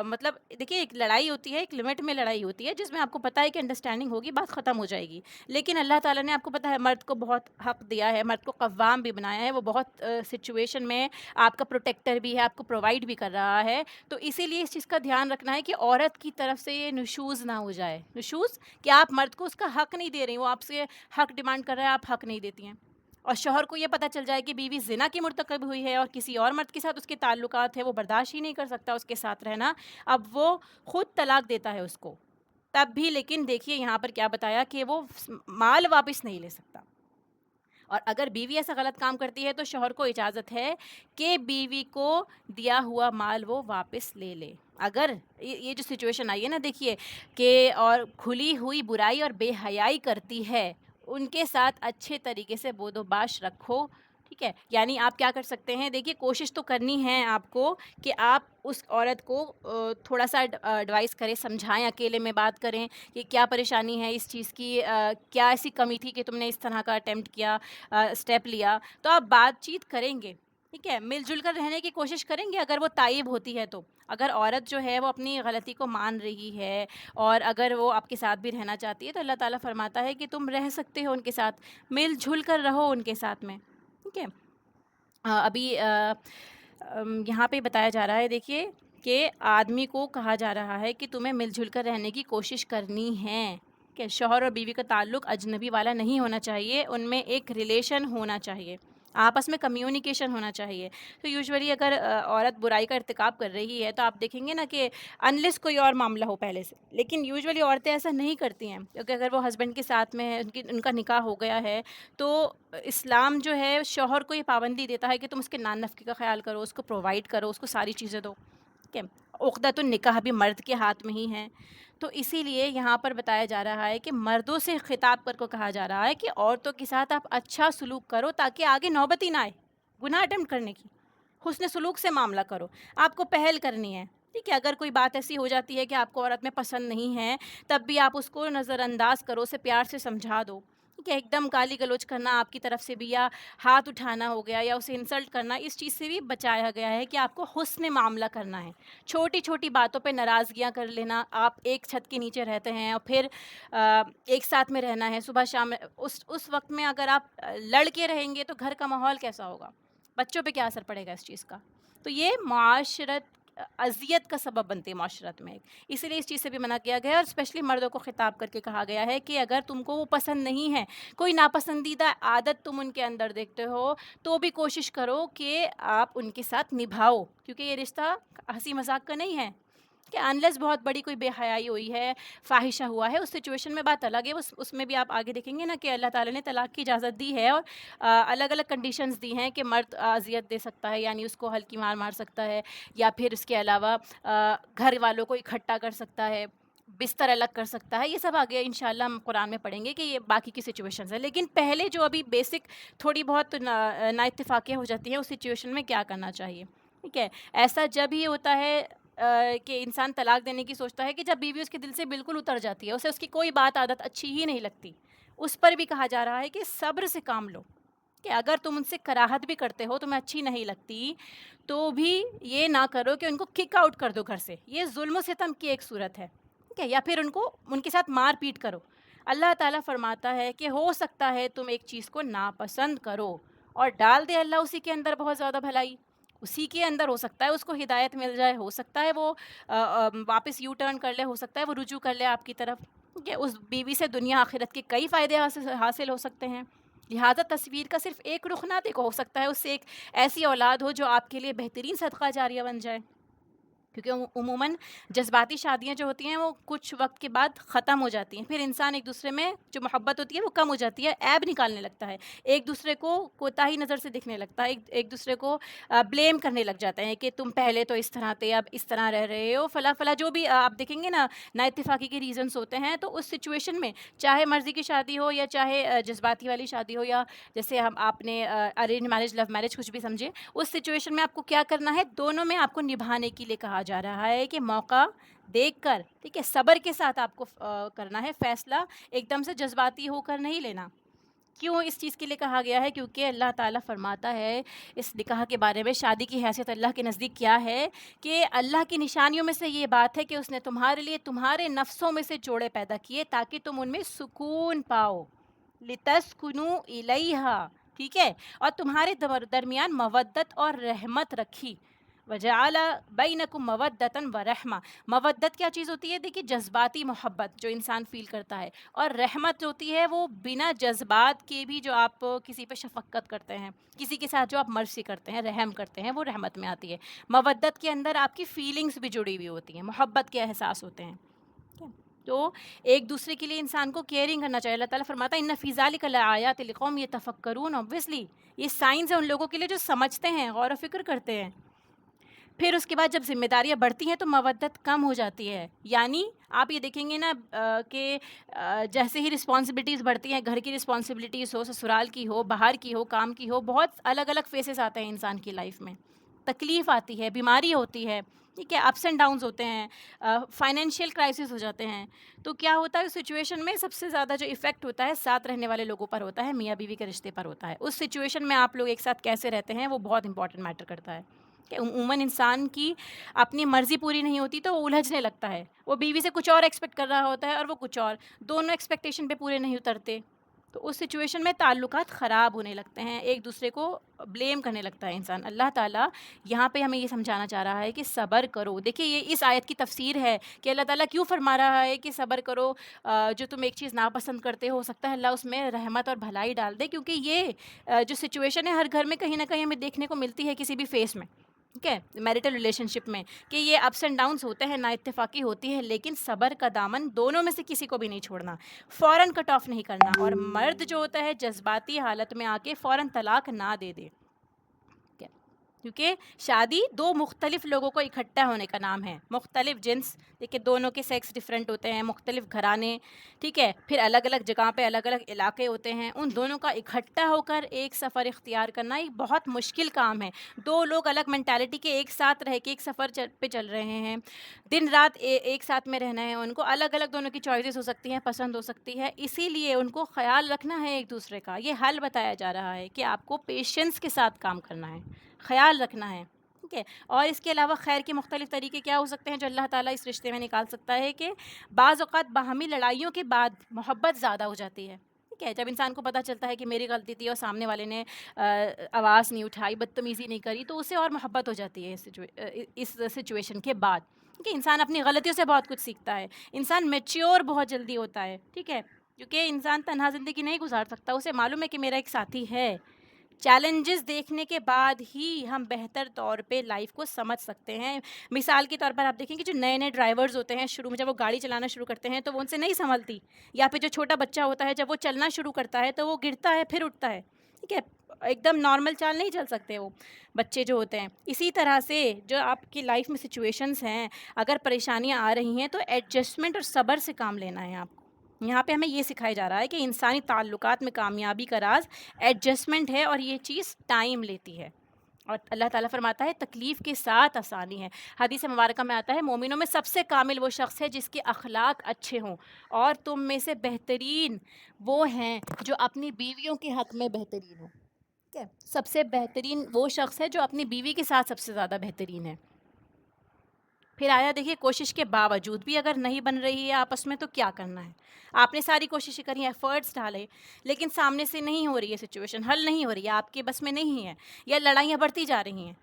مطلب دیکھیے، ایک لڑائی ہوتی ہے، ایک لمٹ میں لڑائی ہوتی ہے جس میں آپ کو پتہ ہے کہ انڈرسٹینڈنگ ہوگی، بات ختم ہو جائے گی، لیکن اللہ تعالیٰ نے آپ کو پتہ ہے مرد کو بہت حق دیا ہے، مرد کو قوام بھی بنایا ہے، وہ بہت سچویشن میں آپ کا پروٹیکٹر بھی ہے، آپ کو پرووائڈ بھی کر رہا ہے، تو اسی لیے اس چیز کا دھیان رکھنا ہے کہ عورت کی طرف سے یہ نشوز نہ ہو جائے، نشوز کہ آپ مرد کو اس کا حق نہیں دے رہی، وہ آپ سے حق ڈیمانڈ کر رہا ہے، آپ حق نہیں دیتی ہیں، اور شوہر کو یہ پتہ چل جائے کہ بیوی زنا کی مرتکب ہوئی ہے اور کسی اور مرد کے ساتھ اس کے تعلقات ہیں، وہ برداشت ہی نہیں کر سکتا اس کے ساتھ رہنا، اب وہ خود طلاق دیتا ہے اس کو، تب بھی لیکن دیکھیے یہاں پر کیا بتایا کہ وہ مال واپس نہیں لے سکتا، اور اگر بیوی ایسا غلط کام کرتی ہے تو شوہر کو اجازت ہے کہ بیوی کو دیا ہوا مال وہ واپس لے لے، اگر یہ جو سچویشن آئی ہے نا، دیکھیے کہ اور کھلی ہوئی برائی اور بے حیائی کرتی ہے، ان کے ساتھ اچھے طریقے سے بود و باش رکھو، ٹھیک ہے، یعنی آپ کیا کر سکتے ہیں؟ دیکھیے، کوشش تو کرنی ہے آپ کو کہ آپ اس عورت کو تھوڑا سا ایڈوائز کریں، سمجھائیں، اکیلے میں بات کریں کہ کیا پریشانی ہے اس چیز کی، کیا ایسی کمی تھی کہ تم نے اس طرح کا اٹیمپٹ کیا، اسٹیپ لیا، تو آپ بات چیت کریں گے، ٹھیک ہے، مل جل کر رہنے کی کوشش کریں گے، اگر وہ تائب ہوتی ہے تو، اگر عورت جو ہے وہ اپنی غلطی کو مان رہی ہے اور اگر وہ آپ کے ساتھ بھی رہنا چاہتی ہے تو اللہ تعالیٰ فرماتا ہے کہ تم رہ سکتے ہو ان کے ساتھ، مل جل کر رہو ان کے ساتھ میں، ٹھیک ہے۔ ابھی یہاں پہ بتایا جا رہا ہے، دیکھیے کہ آدمی کو کہا جا رہا ہے کہ تمہیں مل جل کر رہنے کی کوشش کرنی ہے، کہ شوہر اور بیوی کا تعلق اجنبی والا نہیں ہونا چاہیے، ان میں ایک ریلیشن ہونا چاہیے، آپس میں کمیونیکیشن ہونا چاہیے. تو یوزولی اگر عورت برائی کا ارتکاب کر رہی ہے تو آپ دیکھیں گے نا کہ انلیس کوئی اور معاملہ ہو پہلے سے، لیکن یوزولی عورتیں ایسا نہیں کرتی ہیں، کیونکہ اگر وہ ہسبینڈ کے ساتھ میں ہے، ان کا نکاح ہو گیا ہے، تو اسلام جو ہے شوہر کو یہ پابندی دیتا ہے کہ تم اس کے نان نفقے کا خیال کرو، اس کو پرووائڈ کرو، اس کو ساری چیزیں دو. ٹھیک ہے. عقدۃ النکاح بھی مرد کے ہاتھ میں ہی ہے. تو اسی لیے یہاں پر بتایا جا رہا ہے کہ مردوں سے خطاب کر کو کہا جا رہا ہے کہ عورتوں کے ساتھ آپ اچھا سلوک کرو تاکہ آگے نوبت ہی نہ آئے گناہ اٹمپٹ کرنے کی. حسن سلوک سے معاملہ کرو، آپ کو پہل کرنی ہے. ٹھیک ہے. اگر کوئی بات ایسی ہو جاتی ہے کہ آپ کو عورت میں پسند نہیں ہے، تب بھی آپ اس کو نظر انداز کرو، اسے پیار سے سمجھا دو. ٹھیک ہے. ایک دم گالی گلوچ کرنا آپ کی طرف سے بھی، یا ہاتھ اٹھانا ہو گیا، یا اسے انسلٹ کرنا، اس چیز سے بھی بچایا گیا ہے کہ آپ کو حسن معاملہ کرنا ہے. چھوٹی چھوٹی باتوں پہ ناراضگیاں کر لینا، آپ ایک چھت کے نیچے رہتے ہیں اور پھر ایک ساتھ میں رہنا ہے صبح شام، اس وقت میں اگر آپ لڑ کے رہیں گے تو گھر کا ماحول کیسا ہوگا، بچوں پہ کیا اثر پڑے گا اس چیز کا. تو یہ معاشرت اذیت کا سبب بنتی ہے معاشرت میں. اسی لیے اس چیز سے بھی منع کیا گیا ہے، اور اسپیشلی مردوں کو خطاب کر کے کہا گیا ہے کہ اگر تم کو وہ پسند نہیں ہے، کوئی ناپسندیدہ عادت تم ان کے اندر دیکھتے ہو، تو بھی کوشش کرو کہ آپ ان کے ساتھ نبھاؤ، کیونکہ یہ رشتہ ہنسی مذاق کا نہیں ہے. کہ انلیس بہت بڑی کوئی بے حیائی ہوئی ہے، فاحشہ ہوا ہے، اس سچویشن میں بات الگ ہے. اس میں بھی آپ آگے دیکھیں گے نا کہ اللہ تعالیٰ نے طلاق کی اجازت دی ہے، اور الگ الگ کنڈیشنز دی ہیں کہ مرد اذیت دے سکتا ہے، یعنی اس کو ہلکی مار مار سکتا ہے، یا پھر اس کے علاوہ گھر والوں کو اکٹھا کر سکتا ہے، بستر الگ کر سکتا ہے. یہ سب آگے انشاءاللہ ہم قرآن میں پڑھیں گے کہ یہ باقی کی سچویشنز ہیں. لیکن پہلے جو ابھی بیسک تھوڑی بہت نا اتفاقیاں ہو جاتی ہیں، اس سچویشن میں کیا کرنا چاہیے. ٹھیک ہے. ایسا جب ہی ہوتا ہے کہ انسان طلاق دینے کی سوچتا ہے کہ جب بیوی اس کے دل سے بالکل اتر جاتی ہے، اسے اس کی کوئی بات عادت اچھی ہی نہیں لگتی. اس پر بھی کہا جا رہا ہے کہ صبر سے کام لو، کہ اگر تم ان سے کراہت بھی کرتے ہو، تمہیں اچھی نہیں لگتی، تو بھی یہ نہ کرو کہ ان کو کک آؤٹ کر دو گھر سے. یہ ظلم و ستم کی ایک صورت ہے. ٹھیک ہے. یا پھر ان کے ساتھ مار پیٹ کرو. اللہ تعالیٰ فرماتا ہے کہ ہو سکتا ہے تم ایک چیز کو ناپسند کرو اور ڈال دے اللہ اسی کے اندر بہت زیادہ بھلائی. اسی کے اندر ہو سکتا ہے اس کو ہدایت مل جائے، ہو سکتا ہے وہ واپس یو ٹرن کر لے، ہو سکتا ہے وہ رجوع کر لے آپ کی طرف. کہ اس بیوی سے دنیا آخرت کے کئی فائدے حاصل ہو سکتے ہیں. لہٰذا تصویر کا صرف ایک رخ نہ دیکھو، ہو سکتا ہے اس سے ایک ایسی اولاد ہو جو آپ کے لیے بہترین صدقہ جاریہ بن جائے. کیونکہ عموماً جذباتی شادیاں جو ہوتی ہیں وہ کچھ وقت کے بعد ختم ہو جاتی ہیں. پھر انسان ایک دوسرے میں جو محبت ہوتی ہے وہ کم ہو جاتی ہے، عیب نکالنے لگتا ہے، ایک دوسرے کو کوتاہی نظر سے دیکھنے لگتا ہے، ایک دوسرے کو بلیم کرنے لگ جاتے ہیں کہ تم پہلے تو اس طرح تھے، اب اس طرح رہ رہے ہو، فلاں فلاں جو بھی آپ دیکھیں گے نا نا اتفاقی کے ریزنس ہوتے ہیں. تو اس سچویشن میں چاہے مرضی کی شادی ہو یا چاہے جذباتی والی شادی ہو، یا جیسے آپ نے ارینج میرج لو میرج کچھ بھی سمجھے، اس سچویشن میں آپ کو کیا کرنا ہے، دونوں میں آپ کو نبھانے کے لیے کہا جا رہا ہے کہ موقع دیکھ کر، ٹھیک ہے، صبر کے ساتھ آپ کو کرنا ہے فیصلہ، ایک دم سے جذباتی ہو کر نہیں لینا. کیوں اس چیز کے لیے کہا گیا ہے؟ کیونکہ اللہ تعالیٰ فرماتا ہے اس نکاح کے بارے میں، شادی کی حیثیت اللہ کے نزدیک کیا ہے، کہ اللہ کی نشانیوں میں سے یہ بات ہے کہ اس نے تمہارے لیے تمہارے نفسوں میں سے جوڑے پیدا کیے تاکہ تم ان میں سکون پاؤ، لتسکنوا الیہا. ٹھیک ہے. اور تمہارے درمیان مودت اور رحمت رکھی. وجعل بینکم مودۃ ورحمہ. مودت کیا چیز ہوتی ہے؟ دیکھیے، جذباتی محبت جو انسان فیل کرتا ہے، اور رحمت جو ہوتی ہے وہ بنا جذبات کے بھی جو آپ کسی پہ شفقت کرتے ہیں، کسی کے ساتھ جو آپ مرسی کرتے ہیں، رحم کرتے ہیں، وہ رحمت میں آتی ہے. مودت کے اندر آپ کی فیلنگز بھی جڑی ہوئی ہوتی ہیں، محبت کے احساس ہوتے ہیں. تو ایک دوسرے کے لیے انسان کو کیئرنگ کرنا چاہیے. اللہ تعالیٰ فرماتا ہے ان فی ذلک لآیات لقوم یتفکرون. obviously یہ سائنس ہے ان لوگوں کے لیے جو سمجھتے ہیں، غور و فکر کرتے ہیں. پھر اس کے بعد جب ذمہ داریاں بڑھتی ہیں تو مودت کم ہو جاتی ہے. یعنی آپ یہ دیکھیں گے نا کہ جیسے ہی رسپانسبلٹیز بڑھتی ہیں، گھر کی رسپانسبلٹیز ہو، سسرال کی ہو، باہر کی ہو، کام کی ہو، بہت الگ الگ فیسز آتے ہیں انسان کی لائف میں. تکلیف آتی ہے، بیماری ہوتی ہے، ٹھیک ہے، اپس اینڈ ڈاؤنز ہوتے ہیں، فائنینشیل کرائسس ہو جاتے ہیں. تو کیا ہوتا ہے اس سچویشن میں؟ سب سے زیادہ جو ایفیکٹ ہوتا ہے ساتھ رہنے والے لوگوں پر ہوتا ہے، میاں بیوی کے رشتے پر ہوتا ہے. اس سچویشن میں آپ لوگ ایک ساتھ کیسے رہتے ہیں وہ بہت امپورٹنٹ میٹر کرتا ہے. کہ عموماً انسان کی اپنی مرضی پوری نہیں ہوتی تو وہ الجھنے لگتا ہے. وہ بیوی سے کچھ اور ایکسپیکٹ کر رہا ہوتا ہے اور وہ کچھ اور، دونوں ایکسپیکٹیشن پہ پورے نہیں اترتے. تو اس سچویشن میں تعلقات خراب ہونے لگتے ہیں، ایک دوسرے کو بلیم کرنے لگتا ہے انسان۔ اللہ تعالیٰ یہاں پہ ہمیں یہ سمجھانا چاہ رہا ہے کہ صبر کرو۔ دیکھیے یہ اس آیت کی تفسیر ہے کہ اللہ تعالیٰ کیوں فرما رہا ہے کہ صبر کرو۔ جو تم ایک چیز ناپسند کرتے ہو سکتا ہے اللہ اس میں رحمت اور بھلائی ڈال دے، کیونکہ یہ جو سچویشن ہے ہر گھر میں کہیں نہ کہیں ہمیں دیکھنے کو ملتی ہے کسی بھی فیس میں، ٹھیک ہے، میرٹل ریلیشن شپ میں، کہ یہ اپس اینڈ ڈاؤنس ہوتے ہیں، نا اتفاقی ہوتی ہے، لیکن صبر کا دامن دونوں میں سے کسی کو بھی نہیں چھوڑنا، فوراً کٹ آف نہیں کرنا، اور مرد جو ہوتا ہے جذباتی حالت میں آ کے فوراً طلاق نہ دے دے، کیونکہ شادی دو مختلف لوگوں کو اکٹھا ہونے کا نام ہے، مختلف جنس، دیکھیں دونوں کے سیکس ڈیفرنٹ ہوتے ہیں، مختلف گھرانے، ٹھیک ہے، پھر الگ الگ جگہ پہ الگ الگ علاقے ہوتے ہیں، ان دونوں کا اکٹھا ہو کر ایک سفر اختیار کرنا ایک بہت مشکل کام ہے۔ دو لوگ الگ مینٹالٹی کے ایک ساتھ رہ کے ایک سفر پہ چل رہے ہیں، دن رات ایک ساتھ میں رہنا ہے، ان کو الگ الگ دونوں کی چوائسیز ہو سکتی ہیں، پسند ہو سکتی ہے، اسی لیے ان کو خیال رکھنا ہے ایک دوسرے کا۔ یہ حل بتایا جا رہا ہے کہ آپ کو پیشنس کے ساتھ کام کرنا ہے، خیال رکھنا ہے، ٹھیک ہے۔ اور اس کے علاوہ خیر کے مختلف طریقے کیا ہو سکتے ہیں جو اللہ تعالیٰ اس رشتے میں نکال سکتا ہے، کہ بعض اوقات باہمی لڑائیوں کے بعد محبت زیادہ ہو جاتی ہے، ٹھیک ہے، جب انسان کو پتہ چلتا ہے کہ میری غلطی تھی اور سامنے والے نے آواز نہیں اٹھائی، بدتمیزی نہیں کری، تو اسے اور محبت ہو جاتی ہے اس سچویشن کے بعد، کہ انسان اپنی غلطیوں سے بہت کچھ سیکھتا ہے، انسان میچیور بہت جلدی ہوتا ہے، ٹھیک ہے، کیونکہ انسان تنہا زندگی نہیں گزار سکتا، اسے معلوم ہے کہ میرا ایک ساتھی ہے۔ چیلنجز دیکھنے کے بعد ہی ہم بہتر طور پہ لائف کو سمجھ سکتے ہیں۔ مثال کے طور پر آپ دیکھیں کہ جو نئے نئے ڈرائیورز ہوتے ہیں، شروع میں جب وہ گاڑی چلانا شروع کرتے ہیں تو وہ ان سے نہیں سنبھلتی، یا پھر جو چھوٹا بچہ ہوتا ہے جب وہ چلنا شروع کرتا ہے تو وہ گرتا ہے پھر اٹھتا ہے، ٹھیک ہے، ایک دم نارمل چال نہیں چل سکتے وہ بچے جو ہوتے ہیں۔ اسی طرح سے جو آپ کی لائف میں سچویشنز ہیں، اگر پریشانیاں آ رہی ہیں تو ایڈجسٹمنٹ اور صبر سے کام لینا ہے آپ کو۔ یہاں پہ ہمیں یہ سکھایا جا رہا ہے کہ انسانی تعلقات میں کامیابی کا راز ایڈجسٹمنٹ ہے، اور یہ چیز ٹائم لیتی ہے، اور اللہ تعالیٰ فرماتا ہے تکلیف کے ساتھ آسانی ہے۔ حدیث مبارکہ میں آتا ہے مومنوں میں سب سے کامل وہ شخص ہے جس کے اخلاق اچھے ہوں، اور تم میں سے بہترین وہ ہیں جو اپنی بیویوں کے حق میں بہترین ہوں، ٹھیک ہے، سب سے بہترین وہ شخص ہے جو اپنی بیوی کے ساتھ سب سے زیادہ بہترین ہے۔ پھر آیا دیکھیے کوشش کے باوجود بھی اگر نہیں بن رہی ہے آپس میں تو کیا کرنا ہے۔ آپ نے ساری کوششیں کری ہیں، ایفرٹس ڈالے، لیکن سامنے سے نہیں ہو رہی ہے، سچویشن حل نہیں ہو رہی ہے، آپ کے بس میں نہیں ہے، یا لڑائیاں بڑھتی جا رہی ہیں،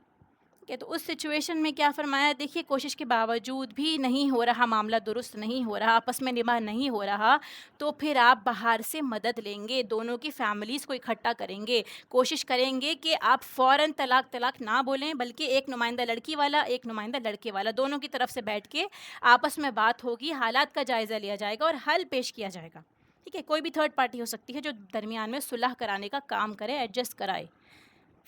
کہ تو اس سچویشن میں کیا فرمایا، دیکھیے کوشش کے باوجود بھی نہیں ہو رہا، معاملہ درست نہیں ہو رہا، آپس میں نباہ نہیں ہو رہا، تو پھر آپ باہر سے مدد لیں گے، دونوں کی فیملیز کو اکٹھا کریں گے، کوشش کریں گے کہ آپ فوراً طلاق نہ بولیں، بلکہ ایک نمائندہ لڑکی والا ایک نمائندہ لڑکے والا دونوں کی طرف سے بیٹھ کے آپس میں بات ہوگی، حالات کا جائزہ لیا جائے گا اور حل پیش کیا جائے گا، ٹھیک ہے۔ کوئی بھی تھرڈ پارٹی ہو سکتی ہے جو درمیان میں صلح کرانے کا کام کرے، ایڈجسٹ کرائے،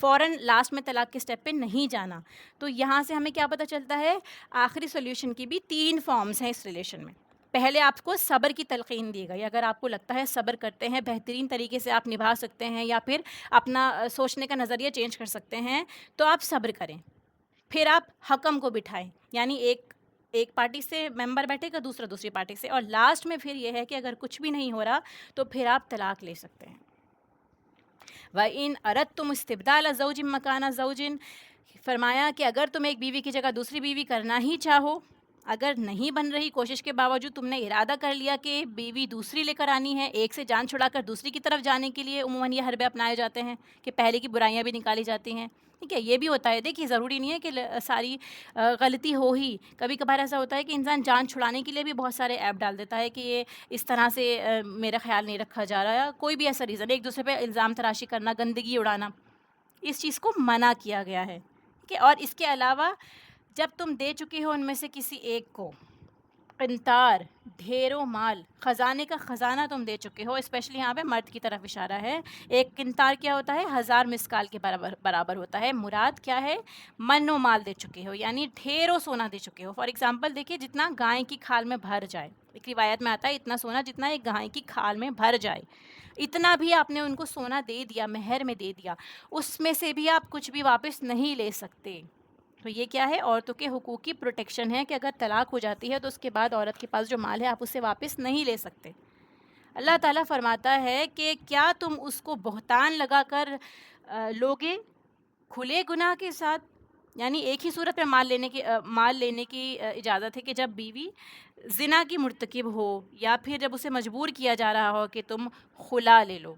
فوراً لاسٹ میں طلاق کے سٹیپ پہ نہیں جانا۔ تو یہاں سے ہمیں کیا پتہ چلتا ہے، آخری سولوشن کی بھی 3 فارمز ہیں اس ریلیشن میں۔ پہلے آپ کو صبر کی تلقین دی گئی، اگر آپ کو لگتا ہے صبر کرتے ہیں بہترین طریقے سے آپ نبھا سکتے ہیں، یا پھر اپنا سوچنے کا نظریہ چینج کر سکتے ہیں، تو آپ صبر کریں۔ پھر آپ حکم کو بٹھائیں، یعنی ایک پارٹی سے ممبر بیٹھے گا، دوسرا دوسری پارٹی سے، اور لاسٹ میں پھر یہ ہے کہ اگر کچھ بھی نہیں ہو رہا تو پھر آپ طلاق لے سکتے ہیں۔ وَإِنْ أَرَدْتُمُ اسْتِبْدَالَ زَوْجٍ مَّكَانَ زَوْجٍ، فرمایا کہ اگر تم ایک بیوی کی جگہ دوسری بیوی کرنا ہی چاہو، اگر نہیں بن رہی کوشش کے باوجود تم نے ارادہ کر لیا کہ بیوی دوسری لے کر آنی ہے، ایک سے جان چھڑا کر دوسری کی طرف جانے کے لیے عموماً یہ حربے اپنائے جاتے ہیں کہ پہلے کی برائیاں بھی نکالی جاتی ہیں، ٹھیک ہے، یہ بھی ہوتا ہے۔ دیکھیے ضروری نہیں ہے کہ ساری غلطی ہو ہی، کبھی کبھار ایسا ہوتا ہے کہ انسان جان چھڑانے کے لیے بھی بہت سارے ایپ ڈال دیتا ہے کہ یہ اس طرح سے میرا خیال نہیں رکھا جا رہا ہے، کوئی بھی ایسا ریزن، ایک دوسرے پہ الزام تراشی کرنا، گندگی اڑانا، اس چیز کو منع کیا گیا ہے، ٹھیک ہے۔ اور اس کے علاوہ جب تم دے چکے ہو ان میں سے کسی ایک کو قنطار، ڈھیروں مال، خزانے کا خزانہ تم دے چکے ہو، اسپیشلی یہاں پہ مرد کی طرف اشارہ ہے، ایک قنطار کیا ہوتا ہے، 1000 مسکال کے برابر ہوتا ہے، مراد کیا ہے، من و مال دے چکے ہو، یعنی ڈھیروں سونا دے چکے ہو۔ فار ایگزامپل دیکھیے جتنا گائے کی کھال میں بھر جائے، ایک روایت میں آتا ہے اتنا سونا جتنا ایک گائے کی کھال میں بھر جائے، اتنا بھی آپ نے ان کو سونا دے دیا، مہر میں دے دیا، اس میں سے بھی آپ کچھ بھی واپس نہیں لے سکتے۔ تو یہ کیا ہے، عورتوں کے حقوق کی پروٹیکشن ہے کہ اگر طلاق ہو جاتی ہے تو اس کے بعد عورت کے پاس جو مال ہے آپ اسے واپس نہیں لے سکتے۔ اللہ تعالیٰ فرماتا ہے کہ کیا تم اس کو بہتان لگا کر لوگے کھلے گناہ کے ساتھ، یعنی ایک ہی صورت میں مال لینے کی اجازت ہے کہ جب بیوی زنا کی مرتکب ہو یا پھر جب اسے مجبور کیا جا رہا ہو کہ تم خلا لے لو.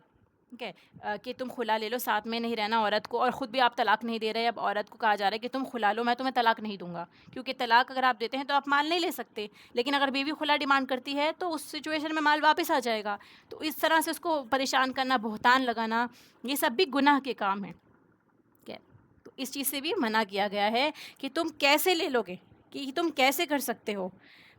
ٹھیک ہے، کہ تم خلا لے لو، ساتھ میں نہیں رہنا عورت کو، اور خود بھی آپ طلاق نہیں دے رہے، اب عورت کو کہا جا رہا ہے کہ تم خلا لو، میں تمہیں طلاق نہیں دوں گا، کیونکہ طلاق اگر آپ دیتے ہیں تو آپ مال نہیں لے سکتے، لیکن اگر بیوی خلا ڈیمانڈ کرتی ہے تو اس سچویشن میں مال واپس آ جائے گا. تو اس طرح سے اس کو پریشان کرنا، بہتان لگانا، یہ سب بھی گناہ کے کام ہیں. ٹھیک ہے، تو اس چیز سے بھی منع کیا گیا ہے کہ تم کیسے لے لو گے، کہ تم کیسے کر سکتے ہو.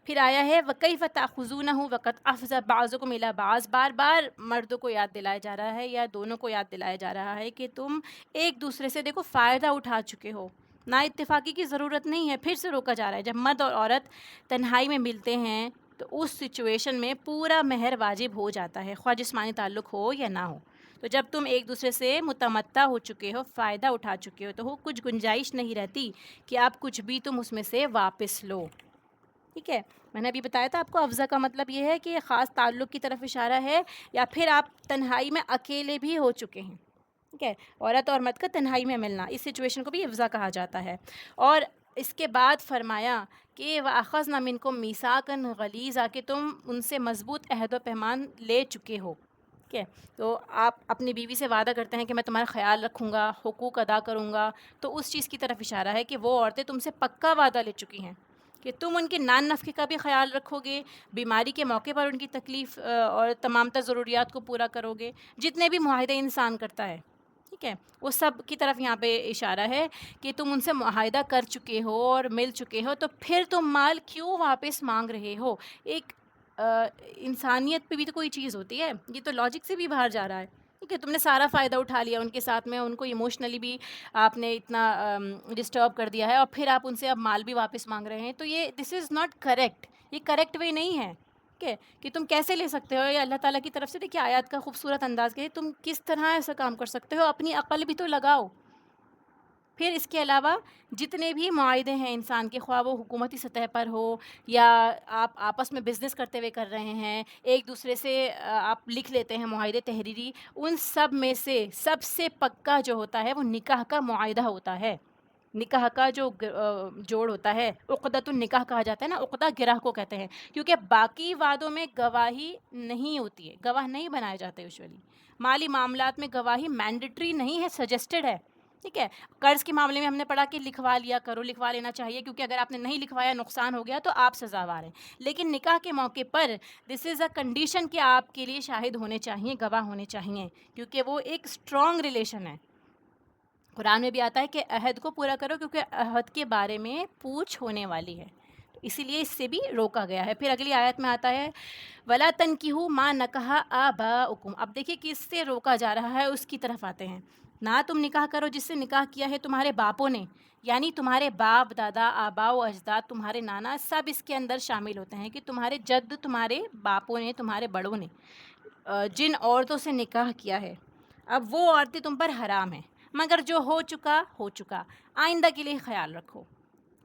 پھر آیا ہے وَكَيْفَ تَأْخُذُونَهُ وَقَدْ أَفْضَى بَعْضُكُمْ إِلَىٰ بَعْضٍ. بار بار مردوں کو یاد دلایا جا رہا ہے یا دونوں کو یاد دلایا جا رہا ہے کہ تم ایک دوسرے سے دیکھو فائدہ اٹھا چکے ہو، نا اتفاقی کی ضرورت نہیں ہے. پھر سے روکا جا رہا ہے، جب مرد اور عورت تنہائی میں ملتے ہیں تو اس سچویشن میں پورا مہر واجب ہو جاتا ہے، خواہ جسمانی تعلق ہو یا نہ ہو. تو جب تم ایک دوسرے سے متمتع ہو چکے ہو، فائدہ اٹھا چکے ہو، تو کچھ گنجائش نہیں رہتی کہ آپ کچھ بھی تم اس میں سے واپس لو. ٹھیک ہے، میں نے ابھی بتایا تھا آپ کو افضا کا مطلب یہ ہے کہ خاص تعلق کی طرف اشارہ ہے، یا پھر آپ تنہائی میں اکیلے بھی ہو چکے ہیں. ٹھیک ہے، عورت اور مرد کا تنہائی میں ملنا، اس سچویشن کو بھی افضا کہا جاتا ہے. اور اس کے بعد فرمایا کہ وَأَخَذْنَا مِنْكُمْ مِيثَاقًا غَلِيظًا، کہ تم ان سے مضبوط عہد و پیمان لے چکے ہو. ٹھیک ہے، تو آپ اپنی بیوی سے وعدہ کرتے ہیں کہ میں تمہارا خیال رکھوں گا، حقوق ادا کروں گا، تو اس چیز کی طرف اشارہ ہے کہ وہ عورتیں تم سے پکا وعدہ لے چکی ہیں کہ تم ان کے نان نفقے کا بھی خیال رکھو گے، بیماری کے موقع پر ان کی تکلیف اور تمام تر ضروریات کو پورا کرو گے، جتنے بھی معاہدے انسان کرتا ہے. ٹھیک ہے، وہ سب کی طرف یہاں پہ اشارہ ہے کہ تم ان سے معاہدہ کر چکے ہو اور مل چکے ہو، تو پھر تم مال کیوں واپس مانگ رہے ہو. ایک انسانیت پہ بھی تو کوئی چیز ہوتی ہے، یہ تو لاجک سے بھی باہر جا رہا ہے. ٹھیک ہے، تم نے سارا فائدہ اٹھا لیا ان کے ساتھ میں، ان کو ایموشنلی بھی آپ نے اتنا ڈسٹرب کر دیا ہے، اور پھر آپ ان سے اب مال بھی واپس مانگ رہے ہیں. تو یہ دس از ناٹ کریکٹ، یہ کریکٹ وے نہیں ہے. ٹھیک ہے، کہ تم کیسے لے سکتے ہو. یہ اللہ تعالیٰ کی طرف سے دیکھیے آیات کا خوبصورت انداز کہ تم کس طرح ایسا کام کر سکتے ہو، اپنی عقل بھی تو لگاؤ. پھر اس کے علاوہ جتنے بھی معاہدے ہیں انسان کے، خواہ وہ حکومتی سطح پر ہو یا آپ آپس میں بزنس کرتے ہوئے کر رہے ہیں، ایک دوسرے سے آپ لکھ لیتے ہیں معاہدے تحریری، ان سب میں سے سب سے پکا جو ہوتا ہے وہ نکاح کا معاہدہ ہوتا ہے. نکاح کا جو جوڑ ہوتا ہے، عقدۃ النکاح کہا جاتا ہے نا، عقدہ گرہ کو کہتے ہیں، کیونکہ باقی وعدوں میں گواہی نہیں ہوتی ہے، گواہ نہیں بنائے جاتے یوزولی. مالی معاملات میں گواہی مینڈیٹری نہیں ہے، سجسٹڈ ہے. ٹھیک ہے، قرض کے معاملے میں ہم نے پڑھا کہ لکھوا لیا کرو، لکھوا لینا چاہیے، کیونکہ اگر آپ نے نہیں لکھوایا نقصان ہو گیا تو آپ سزاوار ہیں. لیکن نکاح کے موقع پر دس از اے کنڈیشن کہ آپ کے لیے شاہد ہونے چاہیے، گواہ ہونے چاہیے، کیونکہ وہ ایک اسٹرانگ ریلیشن ہے. قرآن میں بھی آتا ہے کہ عہد کو پورا کرو، کیونکہ عہد کے بارے میں پوچھ ہونے والی ہے، تو اسی لیے اس سے بھی روکا گیا ہے. پھر اگلی آیت میں آتا ہے وَلَا تَنْكِحُوا مَا نَكَحَ آبَاؤُكُمْ. اب دیکھیے کس سے روکا جا رہا ہے، اس کی طرف آتے ہیں. نہ تم نکاح کرو جس سے نکاح کیا ہے تمہارے باپوں نے، یعنی تمہارے باپ دادا، آبا و اجداد، تمہارے نانا، سب اس کے اندر شامل ہوتے ہیں، کہ تمہارے جد، تمہارے باپوں نے، تمہارے بڑوں نے جن عورتوں سے نکاح کیا ہے، اب وہ عورتیں تم پر حرام ہیں، مگر جو ہو چکا ہو چکا، آئندہ کے لیے خیال رکھو.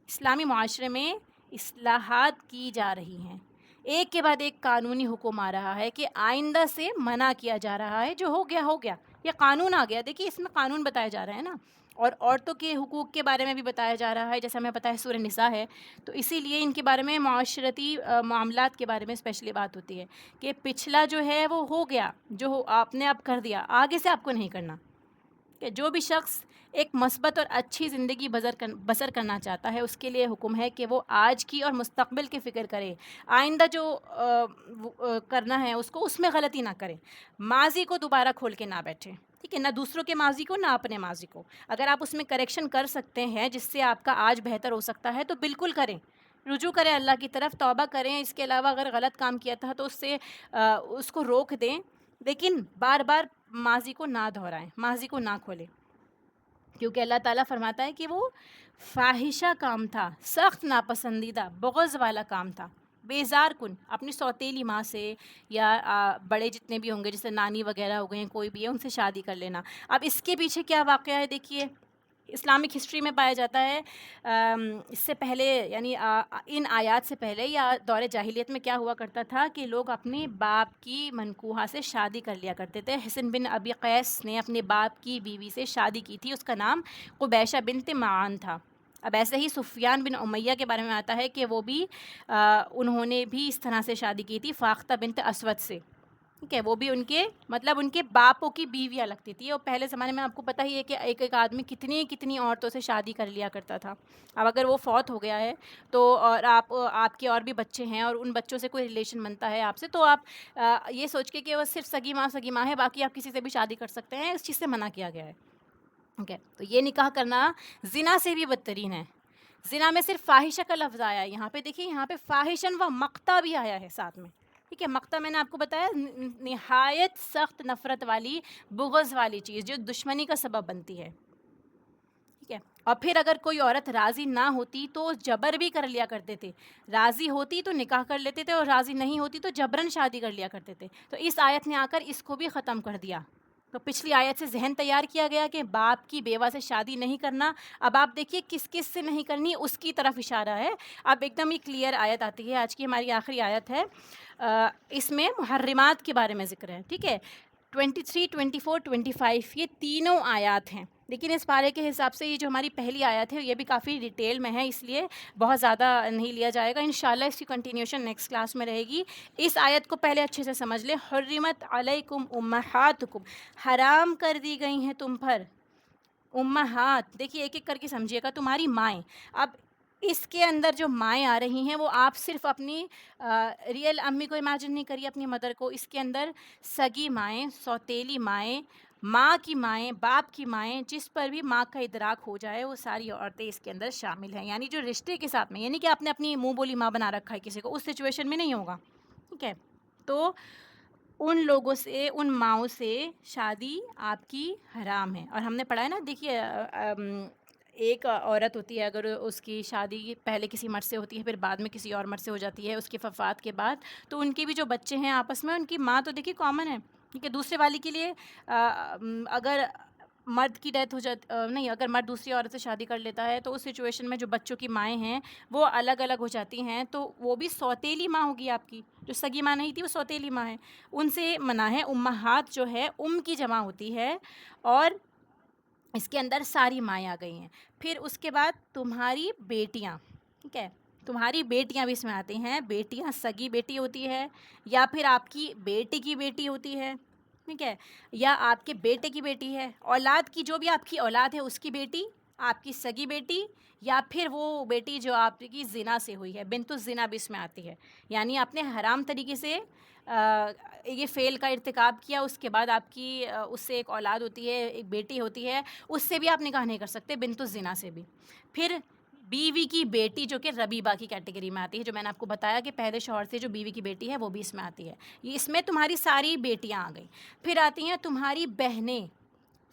اسلامی معاشرے میں اصلاحات کی جا رہی ہیں، ایک کے بعد ایک قانونی حکم آ رہا ہے کہ آئندہ سے منع کیا جا رہا ہے، جو ہو گیا ہو گیا، یہ قانون آ گیا. دیکھیے اس میں قانون بتایا جا رہا ہے نا، اور عورتوں کے حقوق کے بارے میں بھی بتایا جا رہا ہے، جیسا ہمیں پتہ ہے سورہ نساء ہے، تو اسی لیے ان کے بارے میں معاشرتی معاملات کے بارے میں اسپیشلی بات ہوتی ہے کہ پچھلا جو ہے وہ ہو گیا، جو آپ نے اب کر دیا، آگے سے آپ کو نہیں کرنا. کہ جو بھی شخص ایک مثبت اور اچھی زندگی بسر کرنا چاہتا ہے، اس کے لیے حکم ہے کہ وہ آج کی اور مستقبل کی فکر کرے، آئندہ جو کرنا ہے اس کو اس میں غلطی نہ کرے، ماضی کو دوبارہ کھول کے نہ بیٹھے. ٹھیک ہے، نہ دوسروں کے ماضی کو، نہ اپنے ماضی کو. اگر آپ اس میں کریکشن کر سکتے ہیں جس سے آپ کا آج بہتر ہو سکتا ہے تو بالکل کریں، رجوع کریں اللہ کی طرف، توبہ کریں. اس کے علاوہ اگر غلط کام کیا تھا تو اس کو روک دیں، لیکن بار بار ماضی کو نہ دہرائیں، ماضی کو نہ کھولیں، کیونکہ اللہ تعالیٰ فرماتا ہے کہ وہ فاحشہ کام تھا، سخت ناپسندیدہ، بغض والا کام تھا. بیزار کن، اپنی سوتیلی ماں سے یا بڑے جتنے بھی ہوں گے جیسے نانی وغیرہ ہو گئے ہیں، کوئی بھی ہے، ان سے شادی کر لینا. اب اس کے پیچھے کیا واقعہ ہے دیکھیے، اسلامک ہسٹری میں پایا جاتا ہے. اس سے پہلے یعنی ان آیات سے پہلے یا دور جاہلیت میں کیا ہوا کرتا تھا کہ لوگ اپنے باپ کی منکوحہ سے شادی کر لیا کرتے تھے. حسن بن ابی قیس نے اپنے باپ کی بیوی سے شادی کی تھی، اس کا نام قبیشہ بنت معان تھا. اب ایسے ہی سفیان بن امیہ کے بارے میں آتا ہے کہ وہ بھی انہوں نے بھی اس طرح سے شادی کی تھی فاختہ بنت اسود سے، ٹھیک ہے، وہ بھی ان کے مطلب ان کے باپوں کی بیویاں لگتی تھی، اور پہلے زمانے میں آپ کو پتہ ہی ہے کہ ایک ایک آدمی کتنی کتنی عورتوں سے شادی کر لیا کرتا تھا۔ اب اگر وہ فوت ہو گیا ہے تو اور آپ کے اور بھی بچے ہیں اور ان بچوں سے کوئی ریلیشن بنتا ہے آپ سے، تو آپ یہ سوچ کے کہ وہ صرف سگی ماں ہے، باقی آپ کسی سے بھی شادی کر سکتے ہیں، اس چیز سے منع کیا گیا ہے، ٹھیک ہے۔ تو یہ نکاح کرنا زنا سے بھی بدترین ہے۔ زنا میں صرف فاحشہ کا لفظ آیا ہے، یہاں پہ دیکھیے، یہاں پہ فاحشن و مقتا بھی آیا ہے ساتھ میں، ٹھیک ہے۔ مقتا میں نے آپ کو بتایا نہایت سخت نفرت والی، بغض والی چیز جو دشمنی کا سبب بنتی ہے، ٹھیک ہے۔ اور پھر اگر کوئی عورت راضی نہ ہوتی تو جبر بھی کر لیا کرتے تھے، راضی ہوتی تو نکاح کر لیتے تھے اور راضی نہیں ہوتی تو جبرن شادی کر لیا کرتے تھے۔ تو اس آیت نے آ کر اس کو بھی ختم کر دیا۔ تو پچھلی آیت سے ذہن تیار کیا گیا کہ باپ کی بیوہ سے شادی نہیں کرنا، اب آپ دیکھیے کس کس سے نہیں کرنی، اس کی طرف اشارہ ہے۔ اب ایک دم ہی کلیئر آیت آتی ہے، آج کی ہماری آخری آیت ہے، اس میں محرمات کے بارے میں ذکر ہے، ٹھیک ہے۔ 23, 24, 25 یہ تینوں آیات ہیں، لیکن اس پارے کے حساب سے یہ جو ہماری پہلی آیت ہے یہ بھی کافی ڈیٹیل میں ہے، اس لیے بہت زیادہ نہیں لیا جائے گا، انشاءاللہ اس کی کنٹینیوشن نیکسٹ کلاس میں رہے گی۔ اس آیت کو پہلے اچھے سے سمجھ لیں، حرمت علیکم امہاتکم، حرام کر دی گئی ہیں تم پر، امہات دیکھیے ایک ایک کر کے سمجھیے گا، تمہاری مائیں۔ اب اس کے اندر جو مائیں آ رہی ہیں وہ آپ صرف اپنی ریئل امی کو امیجن نہیں کریے، اپنی مدر کو، اس کے اندر سگی مائیں، سوتیلی مائیں، ماں کی مائیں، باپ کی مائیں، جس پر بھی ماں کا ادراک ہو جائے وہ ساری عورتیں اس کے اندر شامل ہیں، یعنی جو رشتے کے ساتھ میں، یعنی کہ آپ نے اپنی منہ بولی ماں بنا رکھا ہے کسی کو، اس سچویشن میں نہیں ہوگا، ٹھیک ہے۔ تو ان لوگوں سے، ان ماؤں سے شادی آپ کی حرام ہے۔ اور ہم نے پڑھا ہے نا، دیکھیے ایک عورت ہوتی ہے، اگر اس کی شادی پہلے کسی مرد سے ہوتی ہے پھر بعد میں کسی اور مرد سے ہو جاتی ہے اس کی وفات کے بعد، تو ان کے بھی جو بچے ہیں آپس میں، ان کی ماں تو دیکھیے کامن ہے، ٹھیک ہے۔ دوسرے والی کے لیے اگر مرد کی ڈیتھ ہو جاتی، نہیں، اگر مرد دوسری عورت سے شادی کر لیتا ہے تو اس سچویشن میں جو بچوں کی مائیں ہیں وہ الگ الگ ہو جاتی ہیں، تو وہ بھی سوتیلی ماں ہوگی آپ کی، جو سگی ماں نہیں تھی وہ سوتیلی ماں ہے، ان سے منع ہے۔ امہات جو ہے کی جمع ہوتی ہے، اور اس کے اندر ساری مائیں آ گئی ہیں۔ پھر اس کے بعد تمہاری بیٹیاں، ٹھیک ہے، تمہاری بیٹیاں بھی اس میں آتی ہیں، بیٹیاں سگی بیٹی ہوتی ہے، یا پھر آپ کی بیٹے کی بیٹی ہوتی ہے، ٹھیک ہے، یا آپ کے بیٹے کی بیٹی ہے، اولاد کی جو بھی آپ کی اولاد ہے اس کی بیٹی، آپ کی سگی بیٹی، یا پھر وہ بیٹی جو آپ کی زنا سے ہوئی ہے، بنت الزنا بھی اس میں آتی ہے، یعنی آپ نے حرام طریقے سے یہ فعل کا ارتکاب کیا، اس کے بعد آپ کی اس سے ایک اولاد ہوتی ہے، ایک بیٹی ہوتی ہے، اس سے بھی آپ نکاح نہیں کر سکتے، بنت الزنا سے بھی۔ پھر بیوی کی بیٹی جو کہ ربیبہ کی کیٹیگری میں آتی ہے، جو میں نے آپ کو بتایا کہ پہلے شوہر سے جو بیوی کی بیٹی ہے وہ بھی اس میں آتی ہے، یہ اس میں تمہاری ساری بیٹیاں آ گئیں۔ پھر آتی ہیں تمہاری بہنیں،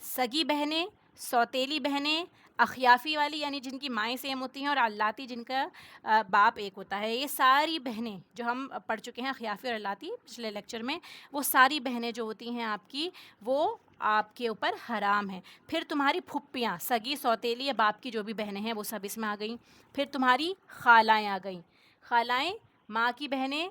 سگی بہنیں، سوتیلی بہنیں، اخیافی والی یعنی جن کی مائیں سیم ہوتی ہیں، اور علاتی جن کا باپ ایک ہوتا ہے، یہ ساری بہنیں جو ہم پڑھ چکے ہیں، اخیافی اور علاتی پچھلے لیکچر میں، وہ ساری بہنیں جو ہوتی ہیں آپ کی، وہ آپ کے اوپر حرام ہیں۔ پھر تمہاری پھپھیاں، سگی سوتیلی یا باپ کی جو بھی بہنیں ہیں وہ سب اس میں آ گئیں۔ پھر تمہاری خالائیں آ گئیں، خالائیں ماں کی بہنیں،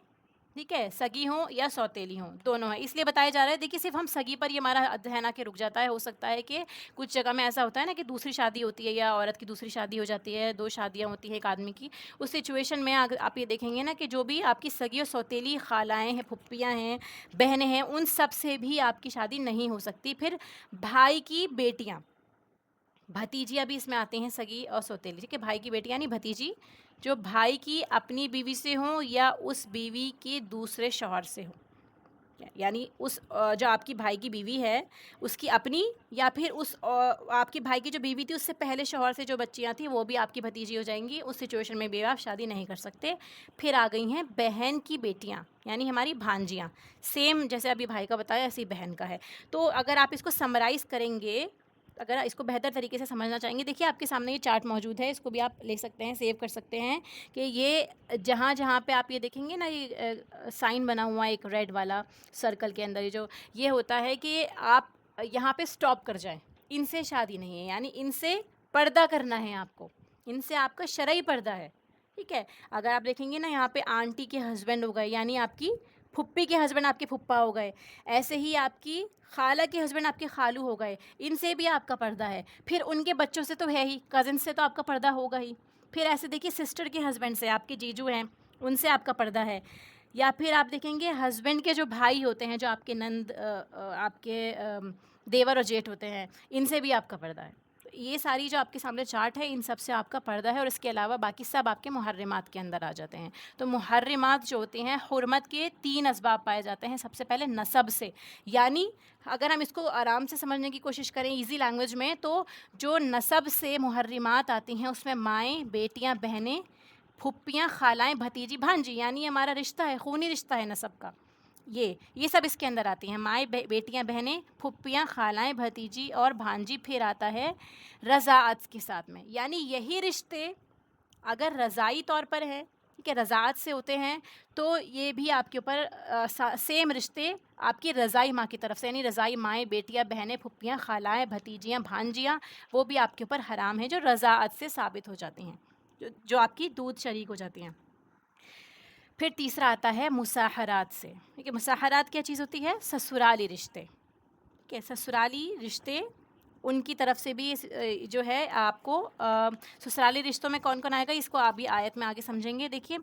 ٹھیک ہے، سگی ہوں یا سوتیلی ہوں، دونوں ہیں، اس لیے بتایا جا رہا ہے۔ دیکھیے صرف ہم سگی پر یہ ہمارا ذہن آ کے رک جاتا ہے، ہو سکتا ہے کہ کچھ جگہ میں ایسا ہوتا ہے نا کہ دوسری شادی ہوتی ہے یا عورت کی دوسری شادی ہو جاتی ہے، دو شادیاں ہوتی ہیں ایک آدمی کی، اس سچویشن میں آپ یہ دیکھیں گے نا کہ جو بھی آپ کی سگی اور سوتیلی خالائیں ہیں، پھپھیاں ہیں، بہنیں ہیں، ان سب سے بھی آپ کی شادی نہیں ہو سکتی۔ پھر بھائی کی بیٹیاں، بھتیجیاں بھی اس میں آتے ہیں، سگی اور سوتیلی، ٹھیک ہے، بھائی کی بیٹی یعنی بھتیجی، جو بھائی کی اپنی بیوی سے ہوں یا اس بیوی کے دوسرے شوہر سے ہوں، یعنی اس جو آپ کی بھائی کی بیوی ہے اس کی اپنی، یا پھر اس آپ کے بھائی کی جو بیوی تھی اس سے پہلے شوہر سے جو بچیاں تھیں وہ بھی آپ کی بھتیجی ہو جائیں گی، اس سچویشن میں بھی آپ شادی نہیں کر سکتے۔ پھر آ گئی ہیں بہن کی بیٹیاں، یعنی ہماری بھانجیاں، سیم جیسے ابھی بھائی کا بتایا ایسے ہی بہن کا ہے۔ تو اگر آپ اس کو سمرائز کریں گے، اگر اس کو بہتر طریقے سے سمجھنا چاہیں گے، دیکھیے آپ کے سامنے یہ چارٹ موجود ہے، اس کو بھی آپ لے سکتے ہیں، سیو کر سکتے ہیں، کہ یہ جہاں جہاں پہ آپ یہ دیکھیں گے نا، یہ سائن بنا ہوا ہے ایک ریڈ والا سرکل کے اندر، یہ ہوتا ہے کہ آپ یہاں پہ سٹاپ کر جائیں، ان سے شادی نہیں ہے، یعنی ان سے پردہ کرنا ہے آپ کو، ان سے آپ کا شرعی پردہ ہے، ٹھیک ہے۔ اگر آپ دیکھیں گے نا یہاں پہ آنٹی کے ہسبینڈ ہو گئے، یعنی آپ کی پھپھی کے ہسبینڈ آپ کے پھپھا ہو گئے، ایسے ہی آپ کی خالہ کے ہسبینڈ آپ کے خالو ہو گئے، ان سے بھی آپ کا پردہ ہے. پھر ان کے بچوں سے تو ہے ہی، کزن سے تو آپ کا پردہ ہوگا ہی. پھر ایسے دیکھیے سسٹر کے ہسبینڈ سے، آپ کے جیجو ہیں، ان سے آپ کا پردہ ہے. یا پھر آپ دیکھیں گے ہسبینڈ کے جو بھائی ہوتے ہیں، جو آپ کے نند، آپ کے دیور اور جیٹھ ہوتے ہیں، ان سے بھی آپ کا پردہ ہے. یہ ساری جو آپ کے سامنے چارٹ ہے، ان سب سے آپ کا پردہ ہے. اور اس کے علاوہ باقی سب آپ کے محرمات کے اندر آ جاتے ہیں. تو محرمات جو ہوتے ہیں، حرمت کے 3 اسباب پائے جاتے ہیں. سب سے پہلے نسب سے، یعنی اگر ہم اس کو آرام سے سمجھنے کی کوشش کریں ایزی لینگویج میں، تو جو نسب سے محرمات آتی ہیں اس میں مائیں، بیٹیاں، بہنیں، پھپھیاں، خالائیں، بھتیجی، بھانجی، یعنی ہمارا رشتہ ہے، خونی رشتہ ہے نسب کا. یہ سب اس کے اندر آتی ہیں، مائیں، بیٹیاں، بہنیں، پھپھیاں، خالائیں، بھتیجی اور بھانجی. پھر آتا ہے رضاعت کے ساتھ میں، یعنی یہی رشتے اگر رضائی طور پر ہیں، ٹھیک ہے، رضاعت سے ہوتے ہیں، تو یہ بھی آپ کے اوپر سیم رشتے آپ کی رضائی ماں کی طرف سے، یعنی رضائی مائیں، بیٹیاں، بہنیں، پھپھیاں، خالائیں، بھتیجیاں، بھانجیاں، وہ بھی آپ کے اوپر حرام ہیں جو رضاعت سے ثابت ہو جاتی ہیں، جو آپ کی دودھ شریک ہو جاتی ہیں. پھر تیسرا آتا ہے مساحرات سے. ٹھیک ہے، مساحرات کیا چیز ہوتی ہے؟ سسرالی رشتے. ٹھیک ہے، سسرالی رشتے ان کی طرف سے بھی جو ہے آپ کو سسرالی رشتوں میں کون کون آئے گا، اس کو آپ بھی آیت میں آگے سمجھیں گے. دیکھیے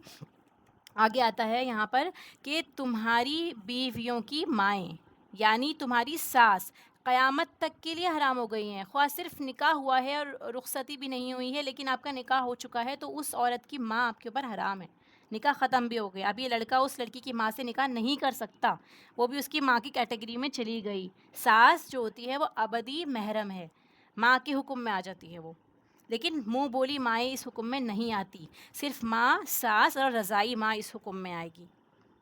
آگے آتا ہے یہاں پر کہ تمہاری بیویوں کی مائیں، یعنی تمہاری ساس قیامت تک کے لیے حرام ہو گئی ہیں. خواہ صرف نکاح ہوا ہے اور رخصتی بھی نہیں ہوئی ہے، لیکن آپ کا نکاح ہو چکا ہے، تو اس عورت کی ماں آپ کے اوپر حرام ہے. نکاح ختم بھی ہو گیا، اب یہ لڑکا اس لڑکی کی ماں سے نکاح نہیں کر سکتا، وہ بھی اس کی ماں کی کیٹیگری میں چلی گئی. ساس جو ہوتی ہے وہ ابدی محرم ہے، ماں کے حکم میں آ جاتی ہے وہ، لیکن منہ بولی مائیں اس حکم میں نہیں آتی. صرف ماں، ساس اور رضائی ماں اس حکم میں آئے گی.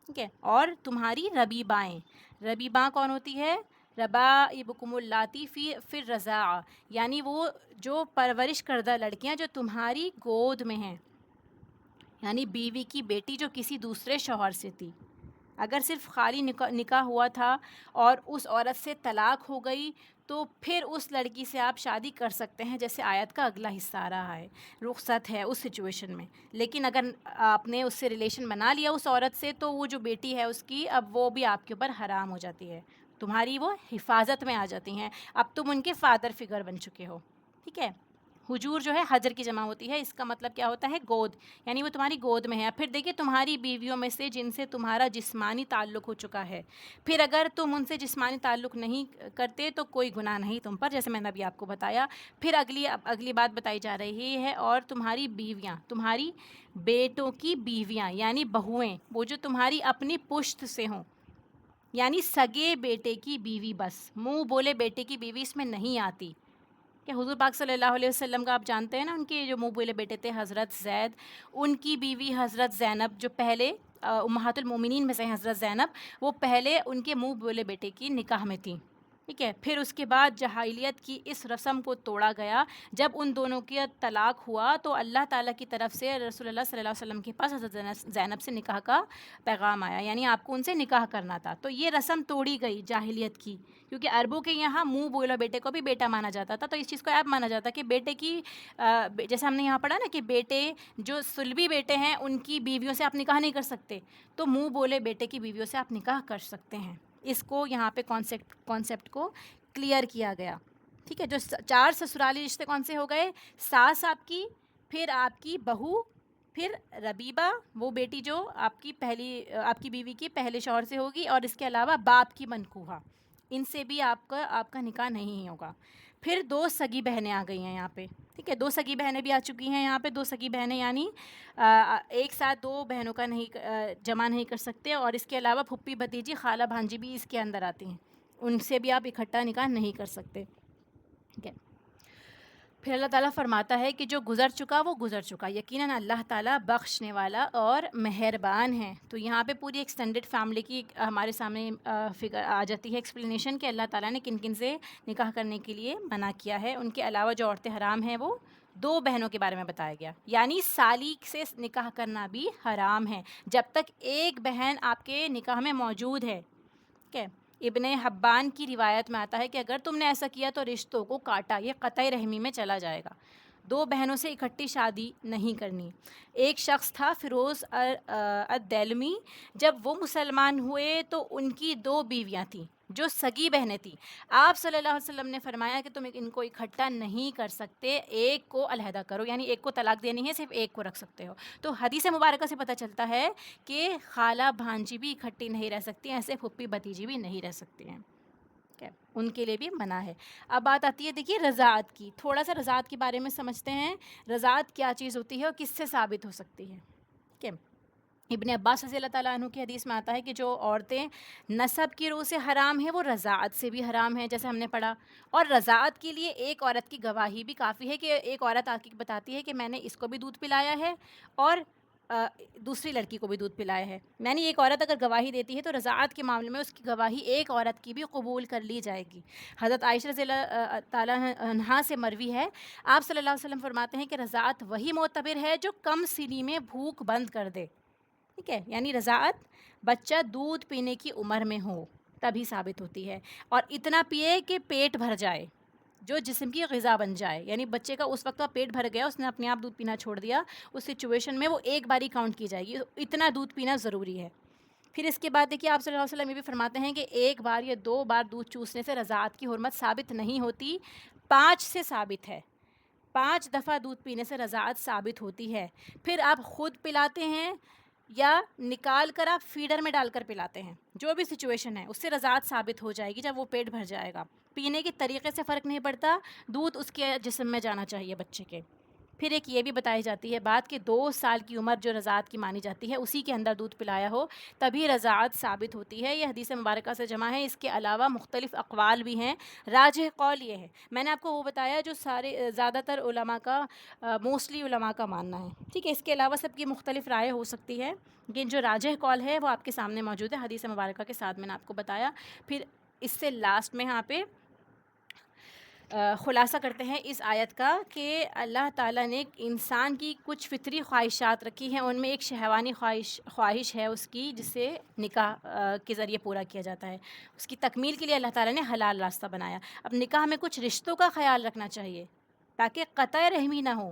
ٹھیک ہے، اور تمہاری ربیبائیں. ربیباں کون ہوتی ہے؟ ربائبکم اللاتی فی الرضاعہ، یعنی وہ جو پرورش کردہ لڑکیاں جو تمہاری گود میں ہیں، یعنی بیوی کی بیٹی جو کسی دوسرے شوہر سے تھی. اگر صرف خالی نکاح ہوا تھا اور اس عورت سے طلاق ہو گئی، تو پھر اس لڑکی سے آپ شادی کر سکتے ہیں، جیسے آیت کا اگلا حصہ آ رہا ہے، رخصت ہے اس سچویشن میں. لیکن اگر آپ نے اس سے ریلیشن بنا لیا اس عورت سے، تو وہ جو بیٹی ہے اس کی، اب وہ بھی آپ کے اوپر حرام ہو جاتی ہے، تمہاری وہ حفاظت میں آ جاتی ہیں. اب تم ان کے فادر فگر بن چکے ہو. ٹھیک ہے، حجور جو ہے حجر کی جمع ہوتی ہے، اس کا مطلب کیا ہوتا ہے؟ گود، یعنی وہ تمہاری گود میں ہے. پھر دیکھیے تمہاری بیویوں میں سے جن سے تمہارا جسمانی تعلق ہو چکا ہے، پھر اگر تم ان سے جسمانی تعلق نہیں کرتے تو کوئی گناہ نہیں تم پر، جیسے میں نے ابھی آپ کو بتایا. پھر اگلی بات بتائی جا رہی ہے، اور تمہاری بیویاں، تمہاری بیٹوں کی بیویاں یعنی بہویں، وہ جو تمہاری اپنی پشت سے ہوں، یعنی سگے بیٹے کی بیوی، بس منہ بولے بیٹے کی بیوی اس میں نہیں آتی. کہ حضور پاک صلی اللہ علیہ وسلم کا آپ جانتے ہیں نا، ان کے جو منہ بولے بیٹے تھے حضرت زید، ان کی بیوی حضرت زینب جو پہلے امہات المومنین میں سے ہیں، حضرت زینب، وہ پہلے ان کے منہ بولے بیٹے کی نکاح میں تھیں. ٹھیک ہے، پھر اس کے بعد جاہلیت کی اس رسم کو توڑا گیا. جب ان دونوں کی طلاق ہوا تو اللہ تعالیٰ کی طرف سے رسول اللہ صلی اللہ علیہ وسلم کے پاس حضرت زینب سے نکاح کا پیغام آیا، یعنی آپ کو ان سے نکاح کرنا تھا. تو یہ رسم توڑی گئی جاہلیت کی، کیونکہ عربوں کے یہاں منہ بولا بیٹے کو بھی بیٹا مانا جاتا تھا. تو اس چیز کو ایب مانا جاتا کہ بیٹے کی جیسے ہم نے یہاں پڑھا نا کہ بیٹے جو سلبی بیٹے ہیں ان کی بیویوں سے آپ نکاح نہیں کر سکتے، تو منہ بولے بیٹے کی بیویوں سے آپ نکاح کر سکتے ہیں. اس کو یہاں پہ کانسیپٹ کو کلیئر کیا گیا. ٹھیک ہے، جو 4 سسرالی رشتے کون سے ہو گئے؟ ساس آپ کی، پھر آپ کی بہو، پھر ربیبہ وہ بیٹی جو آپ کی بیوی کے پہلے شوہر سے ہوگی، اور اس کے علاوہ باپ کی منکوحہ، ان سے بھی آپ کا نکاح نہیں ہوگا. پھر 2 سگی بہنیں آ گئی ہیں یہاں پہ. ٹھیک ہے، 2 سگی بہنیں بھی آ چکی ہیں یہاں پہ. 2 سگی بہنیں یعنی ایک ساتھ 2 بہنوں کا نہیں جمع نہیں کر سکتے. اور اس کے علاوہ پھپھی، بھتیجی، خالہ، بھانجی بھی اس کے اندر آتی ہیں، ان سے بھی آپ اکٹھا نکاح نہیں کر سکتے. ٹھیک ہے، پھر اللہ تعالیٰ فرماتا ہے کہ جو گزر چکا وہ گزر چکا، یقیناً اللہ تعالیٰ بخشنے والا اور مہربان ہے. تو یہاں پہ پوری ایکسٹینڈڈ فیملی کی ہمارے سامنے فگر آ جاتی ہے، ایکسپلینیشن کہ اللہ تعالیٰ نے کن کن سے نکاح کرنے کے لیے منع کیا ہے. ان کے علاوہ جو عورتیں حرام ہیں وہ 2 بہنوں کے بارے میں بتایا گیا، یعنی سالی سے نکاح کرنا بھی حرام ہے جب تک ایک بہن آپ کے نکاح میں موجود ہے. ٹھیک ہے، ابن حبان کی روایت میں آتا ہے کہ اگر تم نے ایسا کیا تو رشتوں کو کاٹا، یہ قطع رحمی میں چلا جائے گا. دو بہنوں سے اکٹھی شادی نہیں کرنی۔ ایک شخص تھا فیروز الدیلمی، جب وہ مسلمان ہوئے تو ان کی 2 بیویاں تھیں جو سگی بہنیں تھیں۔ آپ صلی اللہ علیہ وسلم نے فرمایا کہ تم ان کو اکٹھا نہیں کر سکتے، ایک کو علیحدہ کرو، یعنی ایک کو طلاق دینی ہے، صرف ایک کو رکھ سکتے ہو۔ تو حدیث مبارکہ سے پتہ چلتا ہے کہ خالہ بھانجی بھی اکٹھی نہیں رہ سکتی، ایسے پھپھی بھتیجی بھی نہیں رہ سکتی ہیں، ان کے لیے بھی منع ہے۔ اب بات آتی ہے دیکھیے رضاعت کی، تھوڑا سا رضاعت کے بارے میں سمجھتے ہیں۔ رضاعت کیا چیز ہوتی ہے اور کس سے ثابت ہو سکتی ہے؟ ٹھیک ہے، ابن عباس رضی اللہ تعالیٰ عنہ کی حدیث میں آتا ہے کہ جو عورتیں نسب کی روح سے حرام ہیں وہ رضاعت سے بھی حرام ہیں، جیسے ہم نے پڑھا۔ اور رضاعت کے لیے ایک عورت کی گواہی بھی کافی ہے، کہ ایک عورت آ کے بتاتی ہے کہ میں نے اس کو بھی دودھ پلایا ہے اور دوسری لڑکی کو بھی دودھ پلایا ہے، یعنی ایک عورت اگر گواہی دیتی ہے تو رضاعت کے معاملے میں اس کی گواہی ایک عورت کی بھی قبول کر لی جائے گی۔ حضرت عائشہ رضی اللہ تعالیٰ عنہا سے مروی ہے، آپ صلی اللہ علیہ وسلم فرماتے ہیں کہ رضاعت وہی معتبر ہے جو کم سنی میں بھوک بند کر دے۔ ٹھیک ہے، یعنی رضاعت بچہ دودھ پینے کی عمر میں ہو تبھی ثابت ہوتی ہے، اور اتنا پیے کہ پیٹ بھر جائے، جو جسم کی غذا بن جائے، یعنی بچے کا اس وقت کا پیٹ بھر گیا، اس نے اپنے آپ دودھ پینا چھوڑ دیا، اس سچویشن میں وہ ایک باری کاؤنٹ کی جائے گی، اتنا دودھ پینا ضروری ہے۔ پھر اس کے بعد دیکھیے آپ صلی اللہ علیہ وسلم یہ بھی فرماتے ہیں کہ ایک بار یا 2 بار دودھ چوسنے سے رضاعت کی حرمت ثابت نہیں ہوتی، 5 سے ثابت ہے، 5 دفعہ دودھ پینے سے رضاعت ثابت ہوتی ہے۔ پھر آپ خود پلاتے ہیں یا نکال کر آپ فیڈر میں ڈال کر پلاتے ہیں، جو بھی سچویشن ہے اس سے رضاعت ثابت ہو جائے گی جب وہ پیٹ بھر جائے گا۔ پینے کے طریقے سے فرق نہیں پڑتا، دودھ اس کے جسم میں جانا چاہیے بچے کے۔ پھر ایک یہ بھی بتائی جاتی ہے بات کہ 2 سال کی عمر جو رضاعت کی مانی جاتی ہے اسی کے اندر دودھ پلایا ہو تبھی رضاعت ثابت ہوتی ہے، یہ حدیث مبارکہ سے جمع ہے۔ اس کے علاوہ مختلف اقوال بھی ہیں، راجح قول یہ ہے، میں نے آپ کو وہ بتایا جو سارے زیادہ تر علماء کا موسٹلی علماء کا ماننا ہے، ٹھیک ہے، اس کے علاوہ سب کی مختلف رائے ہو سکتی ہے، لیکن جو راجح قول ہے وہ آپ کے سامنے موجود ہے حدیث مبارکہ کے ساتھ میں نے آپ کو بتایا۔ پھر اس سے لاسٹ میں یہاں پہ خلاصہ کرتے ہیں اس آیت کا کہ اللہ تعالیٰ نے انسان کی کچھ فطری خواہشات رکھی ہیں، ان میں ایک شہوانی خواہش ہے اس کی، جسے نکاح کے ذریعے پورا کیا جاتا ہے، اس کی تکمیل کے لیے اللہ تعالیٰ نے حلال راستہ بنایا۔ اب نکاح میں کچھ رشتوں کا خیال رکھنا چاہیے تاکہ قطع رحمی نہ ہو،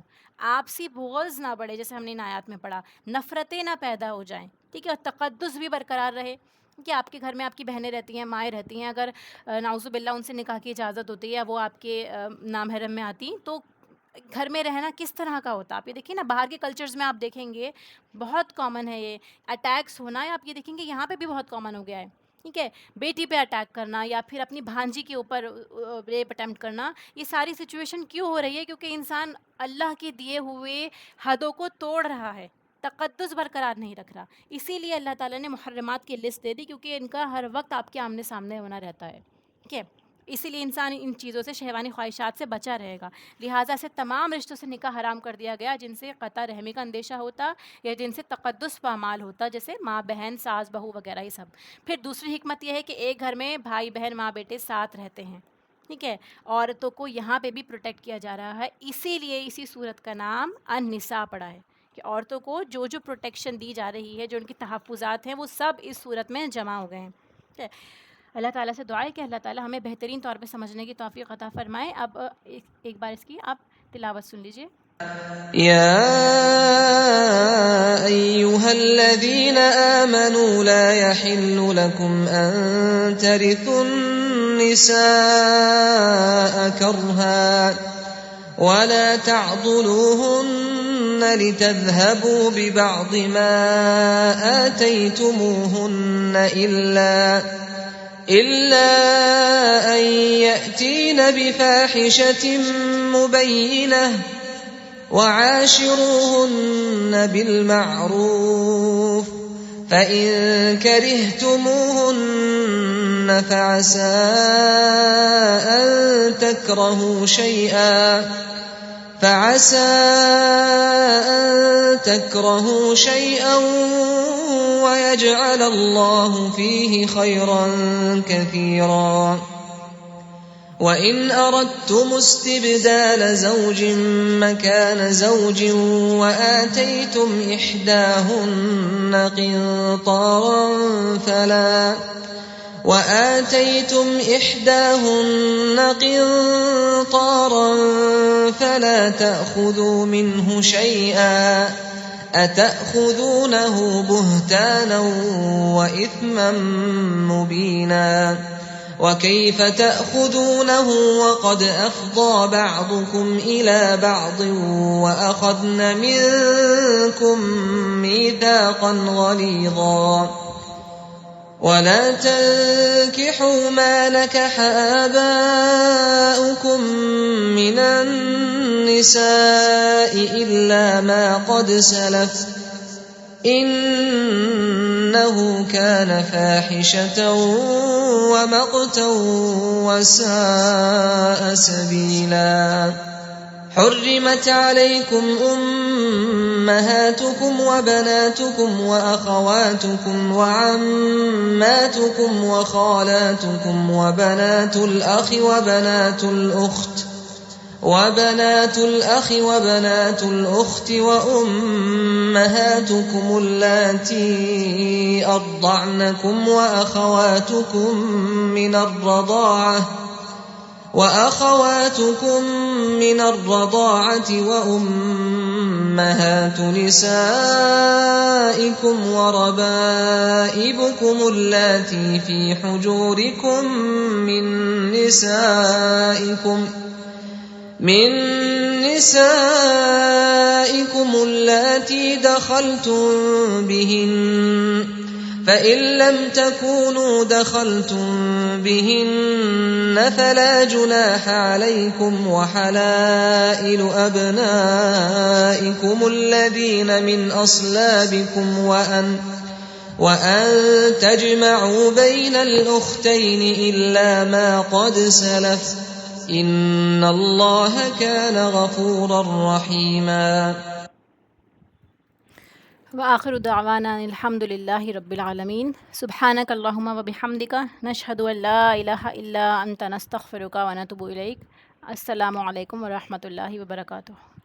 آپسی بغض نہ بڑھے، جیسے ہم نے ان آیات میں پڑھا، نفرتیں نہ پیدا ہو جائیں، ٹھیک ہے، اور تقدس بھی برقرار رہے، کہ آپ کے گھر میں آپ کی بہنیں رہتی ہیں، مائیں رہتی ہیں، اگر نعوذ باللہ ان سے نکاح کی اجازت ہوتی ہے یا وہ آپ کے نامحرم میں آتی تو گھر میں رہنا کس طرح کا ہوتا؟ آپ یہ دیکھیں نا، باہر کے کلچرز میں آپ دیکھیں گے بہت کامن ہے یہ اٹیکس ہونا، یا آپ یہ دیکھیں گے یہاں پہ بھی بہت کامن ہو گیا ہے، ٹھیک ہے، بیٹی پہ اٹیک کرنا یا پھر اپنی بھانجی کے اوپر ریپ اٹیمپٹ کرنا، یہ ساری سچویشن کیوں ہو رہی ہے؟ کیونکہ انسان اللہ کے دیے ہوئے حدوں کو توڑ رہا ہے، تقدس برقرار نہیں رکھ رہا، اسی لیے اللہ تعالیٰ نے محرمات کی لسٹ دے دی، کیونکہ ان کا ہر وقت آپ کے آمنے سامنے ہونا رہتا ہے، ٹھیک ہے، اسی لیے انسان ان چیزوں سے شہوانی خواہشات سے بچا رہے گا، لہٰذا سے تمام رشتوں سے نکاح حرام کر دیا گیا جن سے قطع رحمی کا اندیشہ ہوتا یا جن سے تقدس پامال ہوتا، جیسے ماں بہن، ساس بہو وغیرہ، یہ سب۔ پھر دوسری حکمت یہ ہے کہ ایک گھر میں بھائی بہن ماں بیٹے ساتھ رہتے ہیں، ٹھیک ہے، عورتوں کو یہاں پہ بھی پروٹیکٹ کیا جا رہا ہے، اسی لیے اسی صورت کا نام النساء پڑا ہے، کہ عورتوں کو جو پروٹیکشن دی جا رہی ہے، جو ان کی تحفظات ہیں، وہ سب اس صورت میں جمع ہو گئے ہیں، ٹھیک ہے۔ اللہ تعالیٰ سے دعا ہے کہ اللہ تعالیٰ ہمیں بہترین طور پہ سمجھنے کی توفیق عطا فرمائے۔ اب ایک بار اس کی آپ تلاوت سن لیجئے۔ يا أيها الذين آمنوا لا يحل لكم أن ترثوا النساء كرها ولا تعضلوهن لتذهبوا ببعض ما آتيتموهن إلا أن يأتين بفاحشة مبينة وعاشروهن بالمعروف فإن كرهتموهن فعسى أن تكرهوا شيئا ويجعل الله فيه خيرا كثيرا وَإِنْ أَرَدْتُمُ اسْتِبْدَالَ زَوْجٍ مَّكَانَ زَوْجٍ وَآتَيْتُمْ إِحْدَاهُنَّ قِنطَارًا فلا تأخذوا منه شيئا أتأخذونه بهتانا وإثما مبينا وكيف تأخذونه وقد أفضى بعضكم إلى بعض وأخذن منكم ميثاقا غليظا ولا تنكحوا ما نكح آباؤكم من النساء إلا ما قد سلف إنه كان فاحشة ومقتا وساء سبيلا حرمت عليكم أمهاتكم وبناتكم وأخواتكم وعماتكم وخالاتكم وبنات الأخ وبنات الأخت وأمهاتكم اللاتي أرضعنكم وأخواتكم من الرضاعة وأمهات نسائكم وربائبكم اللاتي في حجوركم من نسائكم اللاتي دخلتم بهن فإن لم تكونوا دخلتم بهن فلا جناح عليكم وحلائل أبنائكم الذين من أصلابكم وأن تجمعوا بين الأختين إلا ما قد سلف إن الله كان غفورا رحيما وآخر دعوانا الحمد لله رب العالمين سبحانك اللهم وبحمدك نشهد أن لا إله إلا أنت نستغفرك ونتوب إليك السلام علیکم ورحمۃ اللہ وبرکاتہ.